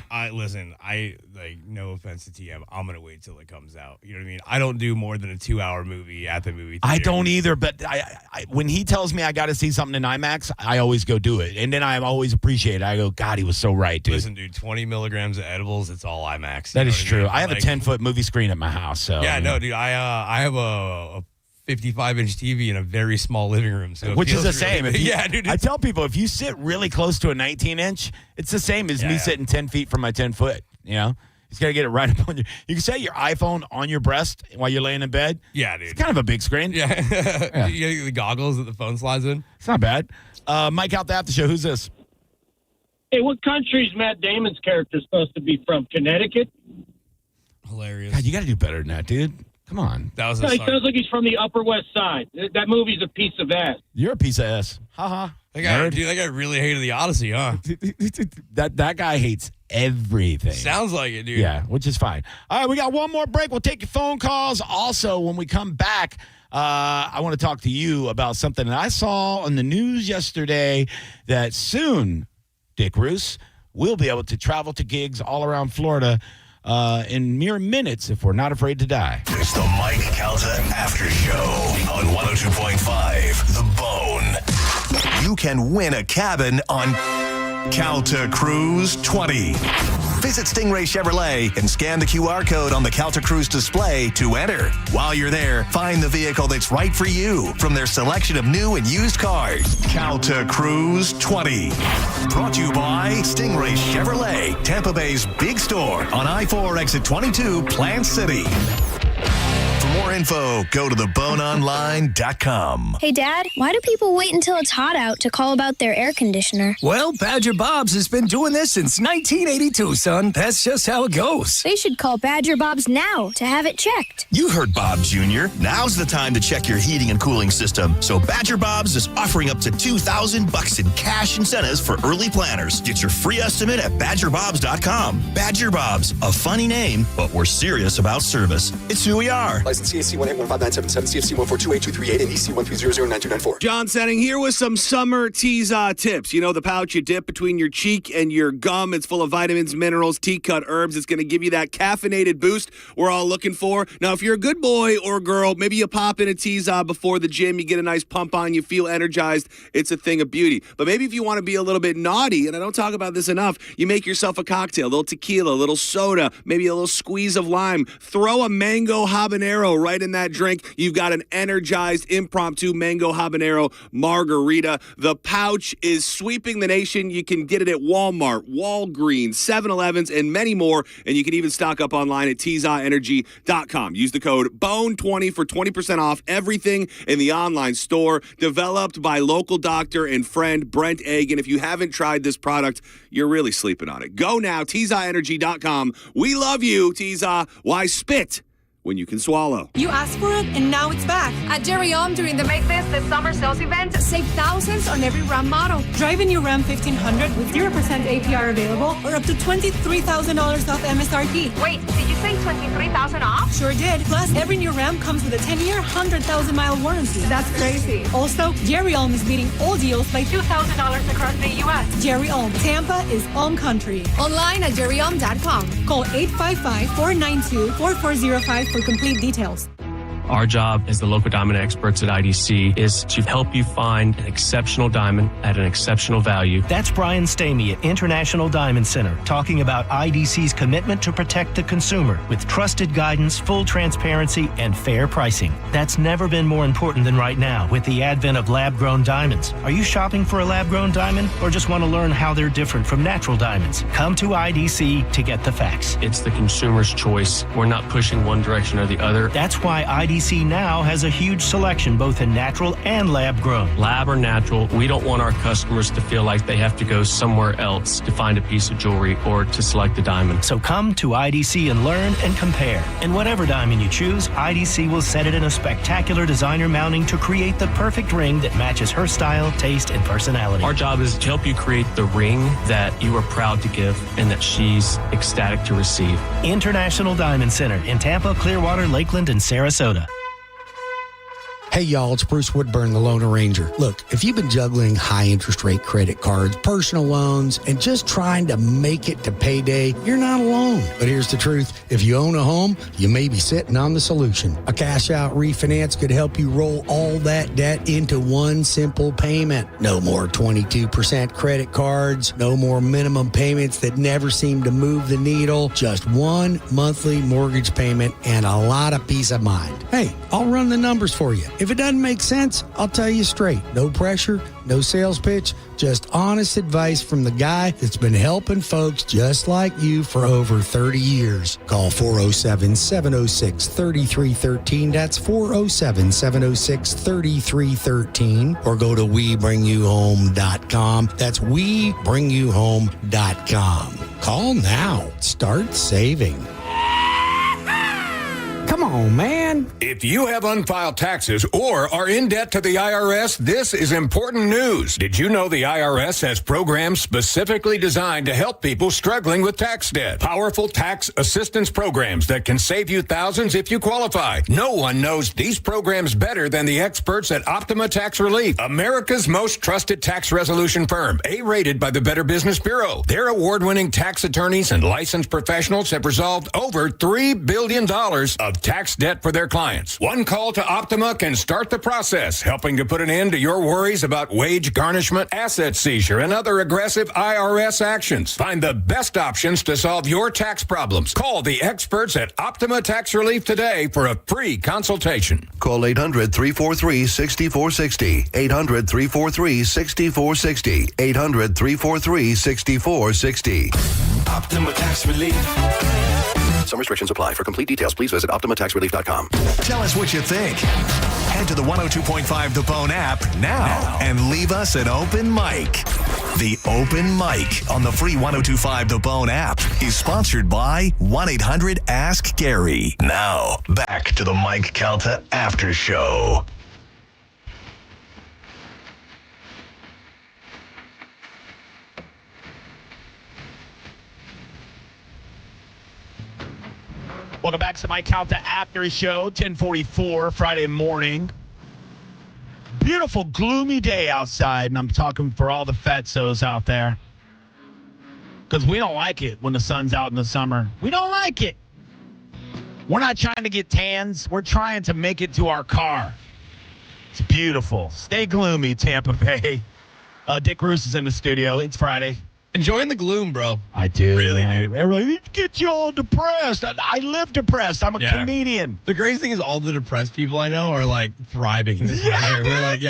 No offense to TM. I'm going to wait till it comes out. You know what I mean? I don't do more than a 2-hour movie at the movie theater. I don't either, but I when he tells me I got to see something in IMAX, I always go do it. And then I always appreciate it. I go, God, he was so right, dude. Listen, dude, 20 milligrams of edibles, it's all IMAX. That is true. I mean? I have a 10-foot movie screen at my house. So yeah, no, dude, I have a 55-inch TV in a very small living room. So which is the same. Yeah, dude. I tell people, if you sit really close to a 19-inch, it's the same as me sitting 10 feet from my 10-foot, you know? You just got to get it right up on you. You can set your iPhone on your breast while you're laying in bed. Yeah, dude. It's kind of a big screen. Yeah. You get the goggles that the phone slides in. It's not bad. Mike Calta Aftershow. Who's this? Hey, what country is Matt Damon's character supposed to be from? Connecticut? Hilarious. God, you got to do better than that, dude. Come on. He sounds like he's from the Upper West Side. That movie's a piece of ass. You're a piece of ass. Ha-ha. That guy really hated the Odyssey, huh? that guy hates everything. Sounds like it, dude. Yeah, which is fine. All right, we got one more break. We'll take your phone calls. Also, when we come back, I want to talk to you about something that I saw on the news yesterday that soon, Dick Roos, we'll be able to travel to gigs all around Florida in mere minutes if we're not afraid to die. It's the Mike Calta After Show on 102.5 The Bone. You can win a cabin on Calta Cruise 20. Visit Stingray Chevrolet and scan the QR code on the Calta Cruise display to enter. While you're there, find the vehicle that's right for you from their selection of new and used cars. Calta Cruise 20. Brought to you by Stingray Chevrolet, Tampa Bay's big store on I-4 exit 22, Plant City. For more info, go to theboneonline.com. Hey, Dad, why do people wait until it's hot out to call about their air conditioner? Well, Badger Bob's has been doing this since 1982, son. That's just how it goes. They should call Badger Bob's now to have it checked. You heard Bob Jr. Now's the time to check your heating and cooling system. So Badger Bob's is offering up to $2,000 in cash incentives for early planners. Get your free estimate at badgerbobs.com. Badger Bob's, a funny name, but we're serious about service. It's who we are. License in CAC 1815977, CFC 1428238, and EC 1300924. John Setting here with some summer Teaza tips. You know, the pouch you dip between your cheek and your gum. It's full of vitamins, minerals, tea-cut herbs. It's going to give you that caffeinated boost we're all looking for. Now, if you're a good boy or girl, maybe you pop in a Teaza before the gym. You get a nice pump on. You feel energized. It's a thing of beauty. But maybe if you want to be a little bit naughty, and I don't talk about this enough, you make yourself a cocktail, a little tequila, a little soda, maybe a little squeeze of lime. Throw a mango habanero right in that drink. You've got an energized impromptu mango habanero margarita. The pouch is sweeping the nation. You can get it at Walmart, Walgreens, 7-Elevens, and many more. And you can even stock up online at teazaenergy.com. Use the code BONE20 for 20% off everything in the online store. Developed by local doctor and friend Brent Agan. If you haven't tried this product, you're really sleeping on it. Go now, teazaenergy.com. We love you, Teaza. Why spit when you can swallow? You asked for it, and now it's back. At Jerry Om during the Make This Summer Sales Event, save thousands on every Ram model. Drive in your Ram 1500 with 0% APR available or up to $23,000 off MSRP. Wait, did you say $23,000 off? Sure did. Plus, every new Ram comes with a 10-year, 100,000-mile warranty. That's crazy. Also, Jerry Om is beating all deals by $2,000 across the U.S. Jerry Om. Tampa is Om Country. Online at jerryom.com. Call 855-492-4405 for complete details. Our job as the local diamond experts at IDC is to help you find an exceptional diamond at an exceptional value. That's Brian Stamey at International Diamond Center talking about IDC's commitment to protect the consumer with trusted guidance, full transparency, and fair pricing. That's never been more important than right now with the advent of lab-grown diamonds. Are you shopping for a lab-grown diamond or just want to learn how they're different from natural diamonds? Come to IDC to get the facts. It's the consumer's choice. We're not pushing one direction or the other. That's why IDC now has a huge selection both in natural and lab-grown. Lab or natural, we don't want our customers to feel like they have to go somewhere else to find a piece of jewelry or to select a diamond. So come to IDC and learn and compare. And whatever diamond you choose, IDC will set it in a spectacular designer mounting to create the perfect ring that matches her style, taste, and personality. Our job is to help you create the ring that you are proud to give and that she's ecstatic to receive. International Diamond Center in Tampa, Clearwater, Lakeland, and Sarasota. Hey, y'all, it's Bruce Woodburn, the Loan Arranger. Look, if you've been juggling high interest rate credit cards, personal loans, and just trying to make it to payday, you're not alone. But here's the truth. If you own a home, you may be sitting on the solution. A cash out refinance could help you roll all that debt into one simple payment. No more 22% credit cards, no more minimum payments that never seem to move the needle, just one monthly mortgage payment and a lot of peace of mind. Hey, I'll run the numbers for you. If it doesn't make sense, I'll tell you straight. No pressure, no sales pitch, just honest advice from the guy that's been helping folks just like you for over 30 years. Call 407-706-3313. That's 407-706-3313. Or go to WeBringYouHome.com. That's WeBringYouHome.com. Call now. Start saving. Come on, man. If you have unfiled taxes or are in debt to the IRS, this is important news. Did you know the IRS has programs specifically designed to help people struggling with tax debt? Powerful tax assistance programs that can save you thousands if you qualify. No one knows these programs better than the experts at Optima Tax Relief, America's most trusted tax resolution firm, A-rated by the Better Business Bureau. Their award-winning tax attorneys and licensed professionals have resolved over $3 billion of tax debt for their clients. One call to Optima can start the process, helping to put an end to your worries about wage garnishment, asset seizure, and other aggressive IRS actions. Find the best options to solve your tax problems. Call the experts at Optima Tax Relief today for a free consultation. Call 800-343-6460. 800-343-6460. 800-343-6460. Optima Tax Relief. Some restrictions apply. For complete details, please visit OptimaTaxRelief.com. Tell us what you think. Head to the 102.5 The Bone app now and leave us an open mic. The Open Mic on the free 102.5 The Bone app is sponsored by 1-800-ASK-GARY. Now, back to the Mike Calta After Show. Welcome back to the Mike Calta After Show, 10:44 Friday morning. Beautiful, gloomy day outside, and I'm talking for all the fatsos out there. Because we don't like it when the sun's out in the summer. We don't like it. We're not trying to get tans. We're trying to make it to our car. It's beautiful. Stay gloomy, Tampa Bay. Dick Roos is in the studio. It's Friday. Enjoying the gloom, bro. I do. Really, man. Everybody get you all depressed. I live depressed. I'm a comedian. The crazy thing is all the depressed people I know are like thriving in this weather. We're like,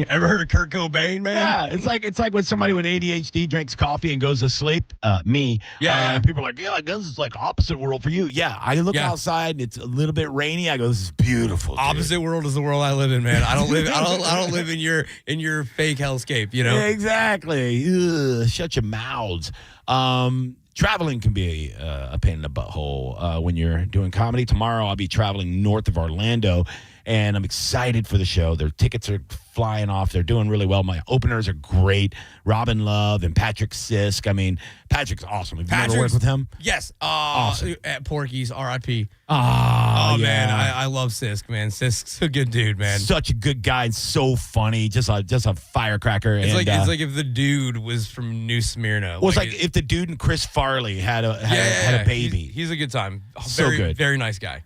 ever heard of Kurt Cobain, man? Yeah, it's like when somebody with ADHD drinks coffee and goes to sleep. Me. Yeah. People are like, I guess it's like opposite world for you. Yeah. I look outside and it's a little bit rainy. I go, this is beautiful. Dude. Opposite world is the world I live in, man. I don't live. I don't live in your fake hellscape. You know. Yeah, exactly. Ugh, shut your mouths. Traveling can be a pain in the butthole when you're doing comedy. Tomorrow I'll be traveling north of Orlando, and I'm excited for the show. Their tickets are flying off. They're doing really well. My openers are great. Robin Love and Patrick Sisk. I mean, Patrick's awesome. Have you ever worked with him? Yes. Awesome. At Porky's, R.I.P. Oh, man, I love Sisk, man. Sisk's a good dude, man. Such a good guy and so funny. Just a firecracker. It's like if the dude was from New Smyrna. Well, it's like if the dude and Chris Farley had a baby. He's a good time. So good. Very nice guy.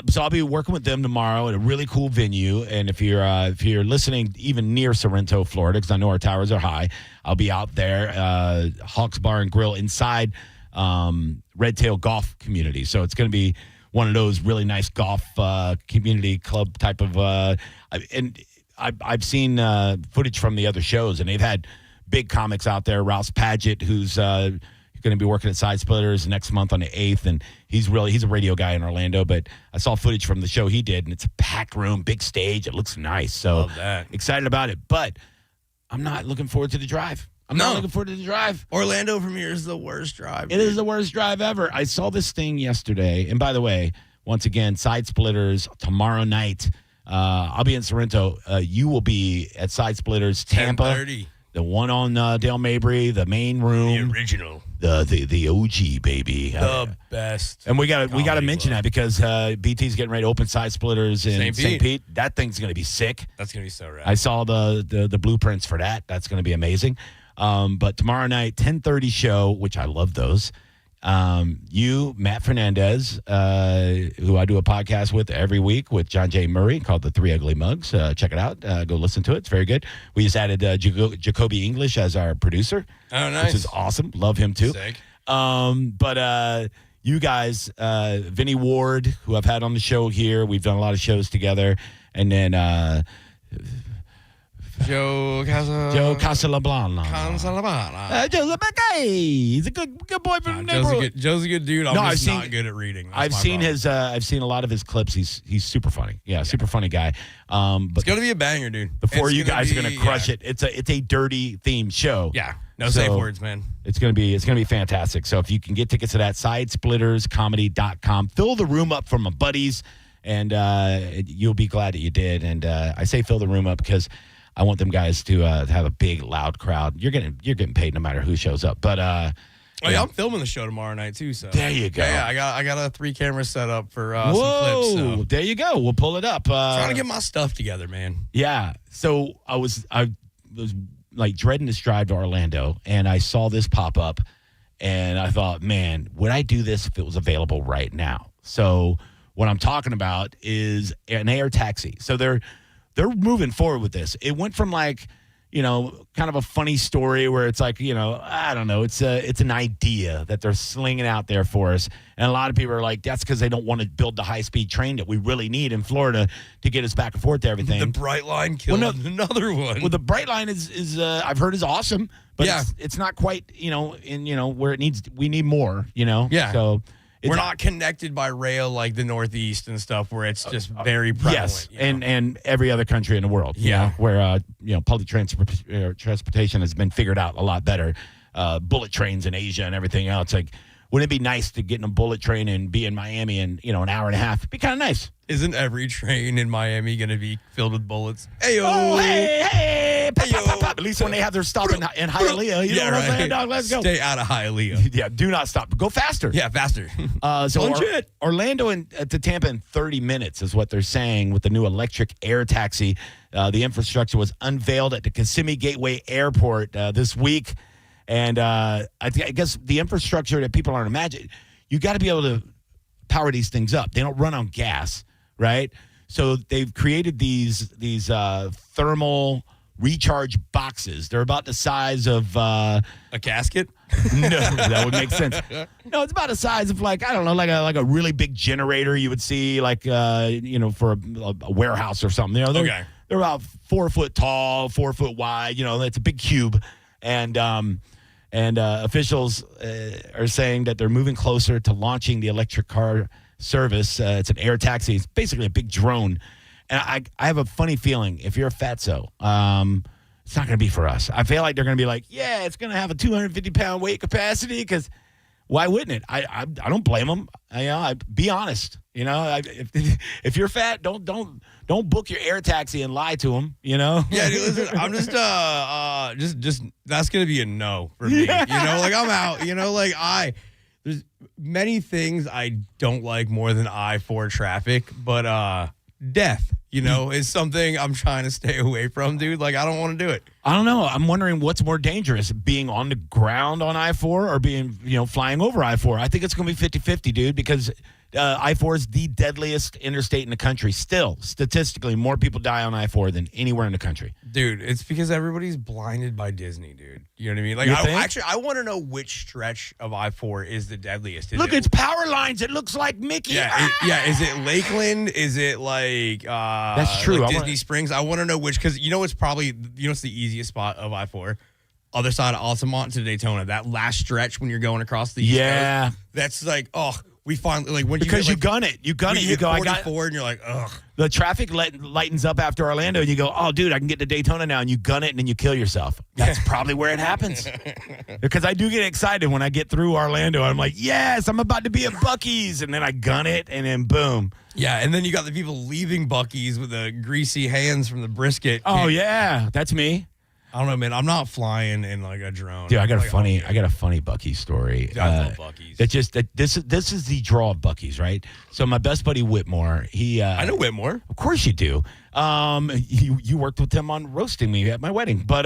So I'll be working with them tomorrow at a really cool venue. And if you're listening even near Sorrento, Florida, because I know our towers are high, I'll be out there, Hawks Bar and Grill inside Red Tail Golf Community. So it's going to be one of those really nice golf community club type of. And I've seen footage from the other shows, and they've had big comics out there. Rouse Padgett, who's going to be working at Side Splitters next month on the 8th, and he's a radio guy in Orlando. But I saw footage from the show he did, and it's a packed room, big stage. It looks nice. So love that. Excited about it. But I'm not looking forward to the drive. I'm not looking forward to the drive. Orlando from here is the worst drive. It is the worst drive ever. I saw this thing yesterday. And by the way, once again, Side Splitters tomorrow night. I'll be in Sorrento. You will be at Side Splitters Tampa. 10:30. The one on Dale Mabry, the main room. The original. The OG, baby. The best. And we got to mention that because BT's getting ready to open Side Splitters in St. Pete. That thing's going to be sick. That's going to be so rad. I saw the blueprints for that. That's going to be amazing. But tomorrow night, 10:30 show, which I love those. You, Matt Fernandez, who I do a podcast with every week with John J. Murray called The Three Ugly Mugs. Check it out. Go listen to it. It's very good. We just added Jacoby English as our producer. Oh, nice. Which is awesome. Love him too. Sick. But you guys, Vinny Ward, who I've had on the show here. We've done a lot of shows together. And then Joe Casablana. He's a good boy from the neighborhood. Joe's a good dude. I'm just not good at reading. I've seen a lot of his clips. He's super funny. Yeah, super funny guy. But it's gonna be a banger, dude. Before you guys are gonna crush it. It's a dirty themed show. Yeah. No safe words, man. It's gonna be fantastic. So if you can get tickets to that, sidesplitterscomedy.com. Fill the room up for my buddies, and you'll be glad that you did. And I say fill the room up because I want them guys to have a big, loud crowd. You're getting paid no matter who shows up. But I'm filming the show tomorrow night too. So there you go. Yeah, I got a 3-camera setup for some clips. So. There you go. We'll pull it up. Trying to get my stuff together, man. Yeah. So I was like dreading this drive to Orlando, and I saw this pop up, and I thought, man, would I do this if it was available right now? So what I'm talking about is an air taxi. So they're moving forward with this. It went from like, kind of a funny story where it's like, I don't know. It's an idea that they're slinging out there for us. And a lot of people are like, that's because they don't want to build the high-speed train that we really need in Florida to get us back and forth to everything. The Bright Line killed another one. Well, the Bright Line is I've heard is awesome, but it's not quite, where it needs. We need more, Yeah. So we're not connected by rail like the Northeast and stuff, where it's just very prevalent. Yes, and every other country in the world. Where public transportation has been figured out a lot better. Bullet trains in Asia and everything else. Like Wouldn't it be nice to get in a bullet train and be in Miami in, an hour and a half? It'd be kind of nice. Isn't every train in Miami going to be filled with bullets? Hey-yo. Oh, hey. Pop, Hey-yo. pop, pop. At least when they have their stop in Hialeah. You know what I'm saying, dog? Let's go. Stay out of Hialeah. Yeah, do not stop. Go faster. Yeah, faster. Orlando to Tampa in 30 minutes is what they're saying with the new electric air taxi. The infrastructure was unveiled at the Kissimmee Gateway Airport this week. And I guess the infrastructure that people aren't imagining, you got to be able to power these things up. They don't run on gas, right? So they've created these thermal recharge boxes. They're about the size of a casket. No, that would make sense. No, it's about the size of like a really big generator you would see like for a warehouse or something. They're about 4 foot tall, 4 foot wide. It's a big cube, and officials are saying that they're moving closer to launching the electric car service. It's an air taxi. It's basically a big drone. And I have a funny feeling if you're a fatso, it's not going to be for us. I feel like they're going to be like, yeah, it's going to have a 250-pound weight capacity because why wouldn't it? I don't blame them. Be honest. If you're fat, don't book your air taxi and lie to them. Yeah, dude, listen, I'm just that's gonna be a no for me. Like I'm out. There's many things I don't like more than I-4 traffic, but death, is something I'm trying to stay away from, dude. Like I don't want to do it. I don't know. I'm wondering what's more dangerous, being on the ground on I-4 or being, flying over I-4. I think it's going to be 50-50, dude, because I-4 is the deadliest interstate in the country. Still, statistically, more people die on I-4 than anywhere in the country. Dude, it's because everybody's blinded by Disney, dude. You know what I mean? Like, I want to know which stretch of I-4 is the deadliest. Look, it's power lines. It looks like Mickey. Yeah, is it Lakeland? Is it like that's true. Like Disney Springs? I want to know which, because it's probably it's the easiest spot of I-4. Other side of Altamont to Daytona. That last stretch when you're going across the East Coast. That's like, we finally because you gun it. You gun it. You go, 44 and you're like, ugh. The traffic lightens up after Orlando, and you go, oh, dude, I can get to Daytona now, and you gun it, and then you kill yourself. That's probably where it happens. Because I do get excited when I get through Orlando. I'm like, yes, I'm about to be at Buc-ee's, and then I gun it, and then boom. Yeah, and then you got the people leaving Buc-ee's with the greasy hands from the brisket. Oh yeah, that's me. I don't know, man. I'm not flying in like a drone. Dude, I got a funny Buc-ee's story. I love Buc-ee's. This is the draw of Buc-ee's, right? So my best buddy Whitmore, I know Whitmore. Of course you do. You worked with him on roasting me at my wedding, but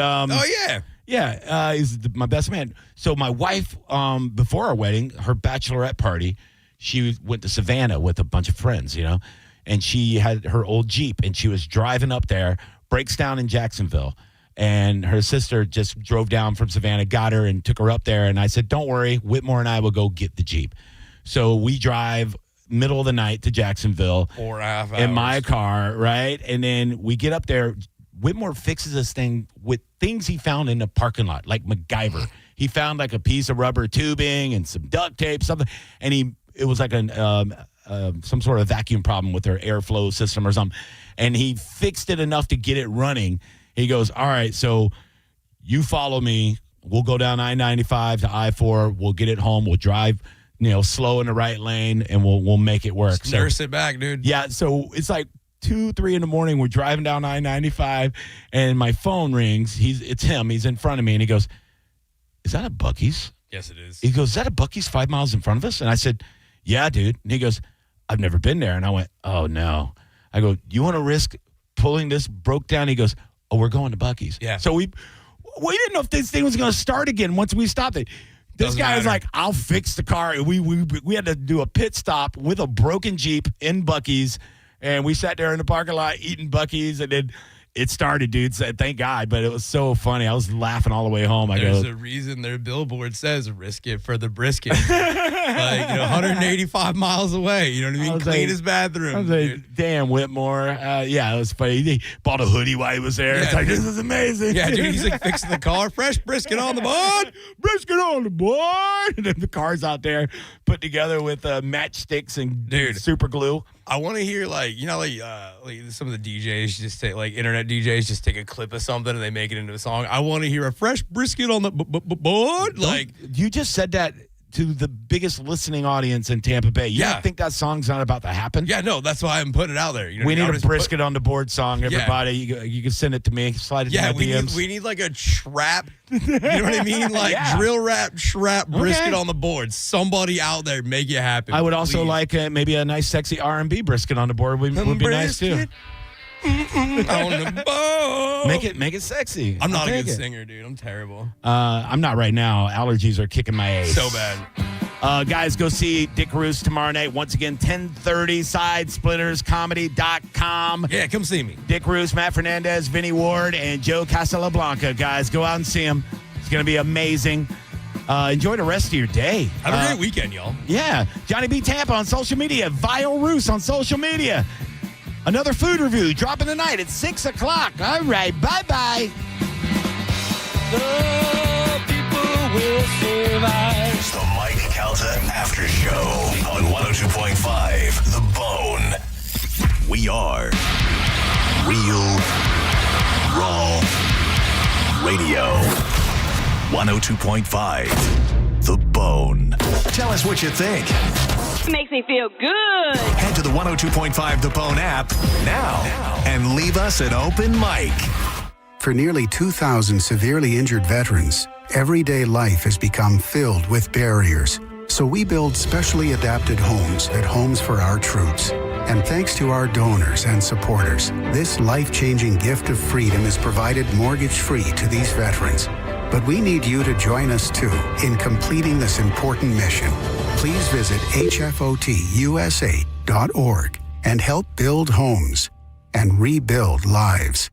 he's my best man. So my wife, before our wedding, her bachelorette party, she went to Savannah with a bunch of friends, and she had her old Jeep, and she was driving up there, breaks down in Jacksonville. And her sister just drove down from Savannah, got her, and took her up there. And I said, don't worry, Whitmore and I will go get the Jeep. So we drive middle of the night to Jacksonville. 4.5 hours. In my car, right? And then we get up there. Whitmore fixes this thing with things he found in the parking lot, like MacGyver. He found like a piece of rubber tubing and some duct tape, something. And it was like some sort of vacuum problem with their airflow system or something. And he fixed it enough to get it running. He goes, all right, so you follow me. We'll go down I-95 to I-4. We'll get it home. We'll drive, slow in the right lane, and we'll make it work. Just nurse it back, dude. Yeah, so it's like 2-3 in the morning. We're driving down I-95, and my phone rings. It's him. He's in front of me, and he goes, is that a Buc-ee's? Yes, it is. He goes, is that a Buc-ee's 5 miles in front of us? And I said, yeah, dude. And he goes, I've never been there. And I went, oh, no. I go, you want to risk pulling this broke down? He goes, oh, we're going to Buc-ee's. Yeah. So we didn't know if this thing was going to start again once we stopped it. This guy was like, I'll fix the car. We had to do a pit stop with a broken Jeep in Buc-ee's, and we sat there in the parking lot eating Buc-ee's, and then it started, dude. So thank God, but it was so funny. I was laughing all the way home. There's a reason their billboard says "risk it for the brisket." 185 miles away. You know what I mean? Clean his bathroom. I was like, damn, Whitmore. Yeah, it was funny. He bought a hoodie while he was there. Yeah, it's like, this is amazing. Yeah, dude, he's like fixing the car. Fresh brisket on the board. Brisket on the board. And then the car's out there put together with matchsticks and super glue. I want to hear like some of the DJs just take internet DJs just take a clip of something and they make it into a song. I want to hear a fresh brisket on the board. You just said that to the biggest listening audience in Tampa Bay. You don't think that song's not about to happen? Yeah, no, that's why I'm putting it out there. You know, we need a brisket on the board song, everybody. You can send it to me. Slide it to my DMs. We need like a trap. You know what I mean? Like drill rap, trap, brisket on the board. Somebody out there make it happen. I would also like maybe a nice, sexy R&B brisket on the board would be nice too. On the board. Make it sexy. I'm not a good singer, dude. I'm terrible. I'm not right now. Allergies are kicking my ass. So bad. Guys, go see Dick Roos tomorrow night. Once again, 10:30, sidesplitterscomedy.com. Yeah, come see me. Dick Roos, Matt Fernandez, Vinny Ward, and Joe Casablanca. Guys, go out and see him. It's going to be amazing. Enjoy the rest of your day. Have a great weekend, y'all. Yeah. Johnny B. Tampa on social media. Vile Roos on social media. Another food review dropping tonight at 6 o'clock. All right. Bye-bye. The people will survive. It's the Mike Calta After Show on 102.5 The Bone. We are Real Raw Radio. 102.5 The Bone. Tell us what you think. Makes me feel good. Head to the 102.5 The Bone app now and leave us an open mic. For nearly 2,000 severely injured veterans, everyday life has become filled with barriers. So we build specially adapted homes at Homes for Our Troops. And thanks to our donors and supporters, this life-changing gift of freedom is provided mortgage-free to these veterans. But we need you to join us, too, in completing this important mission. Please visit hfotusa.org and help build homes and rebuild lives.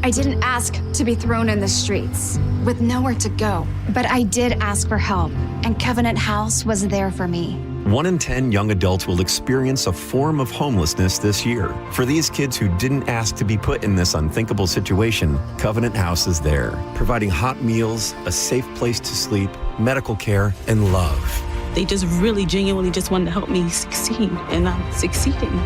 I didn't ask to be thrown in the streets with nowhere to go, but I did ask for help, and Covenant House was there for me. 1 in 10 young adults will experience a form of homelessness this year. For these kids who didn't ask to be put in this unthinkable situation, Covenant House is there, providing hot meals, a safe place to sleep, medical care, and love. They just really genuinely just wanted to help me succeed, and I'm succeeding.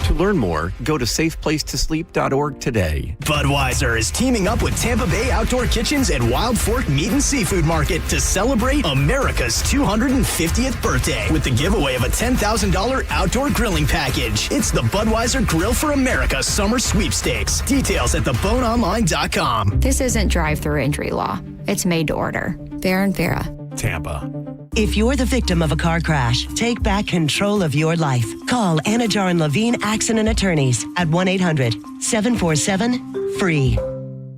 To learn more, go to safeplacetosleep.org today. Budweiser is teaming up with Tampa Bay Outdoor Kitchens and Wild Fork Meat and Seafood Market to celebrate America's 250th birthday with the giveaway of a $10,000 outdoor grilling package. It's the Budweiser Grill for America Summer Sweepstakes. Details at theboneonline.com. This isn't drive-through injury law. It's made to order. Fair and Vera. Tampa. If you're the victim of a car crash, take back control of your life. Call Anajar and Levine Accident Attorneys at 1-800-747-FREE.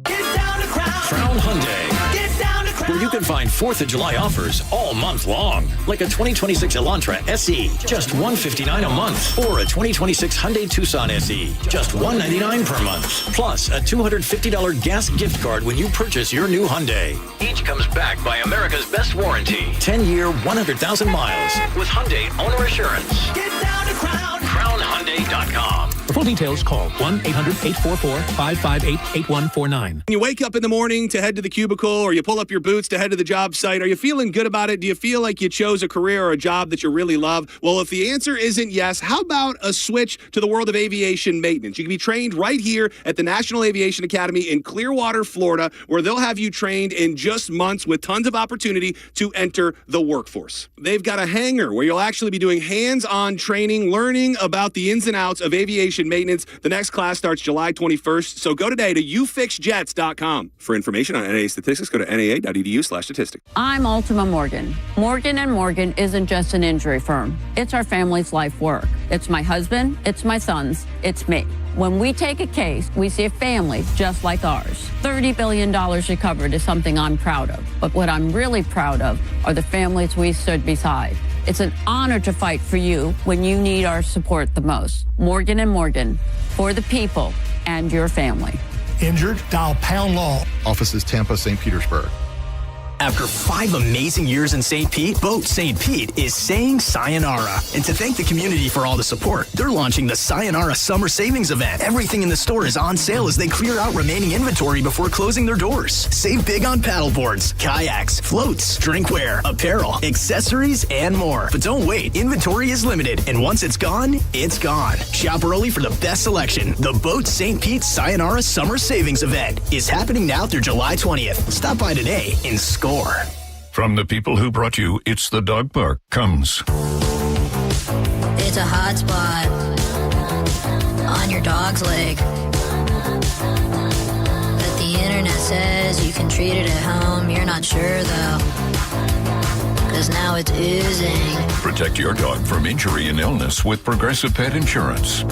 Crown Hyundai, where you can find 4th of July offers all month long, like a 2026 Elantra SE, just $159 a month, or a 2026 Hyundai Tucson SE, just $199 per month, plus a $250 gas gift card when you purchase your new Hyundai. Each comes backed by America's best warranty, 10-year, 100,000 miles, with Hyundai Owner Assurance. Get down to CrownHyundai.com. For full details, call 1-800-844-558-8149. When you wake up in the morning to head to the cubicle, or you pull up your boots to head to the job site, are you feeling good about it? Do you feel like you chose a career or a job that you really love? Well, if the answer isn't yes, how about a switch to the world of aviation maintenance? You can be trained right here at the National Aviation Academy in Clearwater, Florida, where they'll have you trained in just months with tons of opportunity to enter the workforce. They've got a hangar where you'll actually be doing hands-on training, learning about the ins and outs of aviation maintenance. The next class starts July 21st, so go today to ufixjets.com. For information on NAA statistics, go to naa.edu/statistics. I'm Ultima Morgan. Morgan & Morgan isn't just an injury firm. It's our family's life work. It's my husband, it's my sons, it's me. When we take a case, we see a family just like ours. $30 billion recovered is something I'm proud of. But what I'm really proud of are the families we stood beside. It's an honor to fight for you when you need our support the most. Morgan & Morgan, for the people and your family. Injured? Dial Pound Law. Offices Tampa, St. Petersburg. After 5 amazing years in St. Pete, Boat St. Pete is saying sayonara. And to thank the community for all the support, they're launching the Sayonara Summer Savings Event. Everything in the store is on sale as they clear out remaining inventory before closing their doors. Save big on paddleboards, kayaks, floats, drinkware, apparel, accessories, and more. But don't wait, inventory is limited, and once it's gone, it's gone. Shop early for the best selection. The Boat St. Pete Sayonara Summer Savings Event is happening now through July 20th. Stop by today and score. From the people who brought you It's the Dog Park comes. It's a hot spot on your dog's leg. But the internet says you can treat it at home. You're not sure though, 'cause now it's oozing. Protect your dog from injury and illness with Progressive Pet Insurance.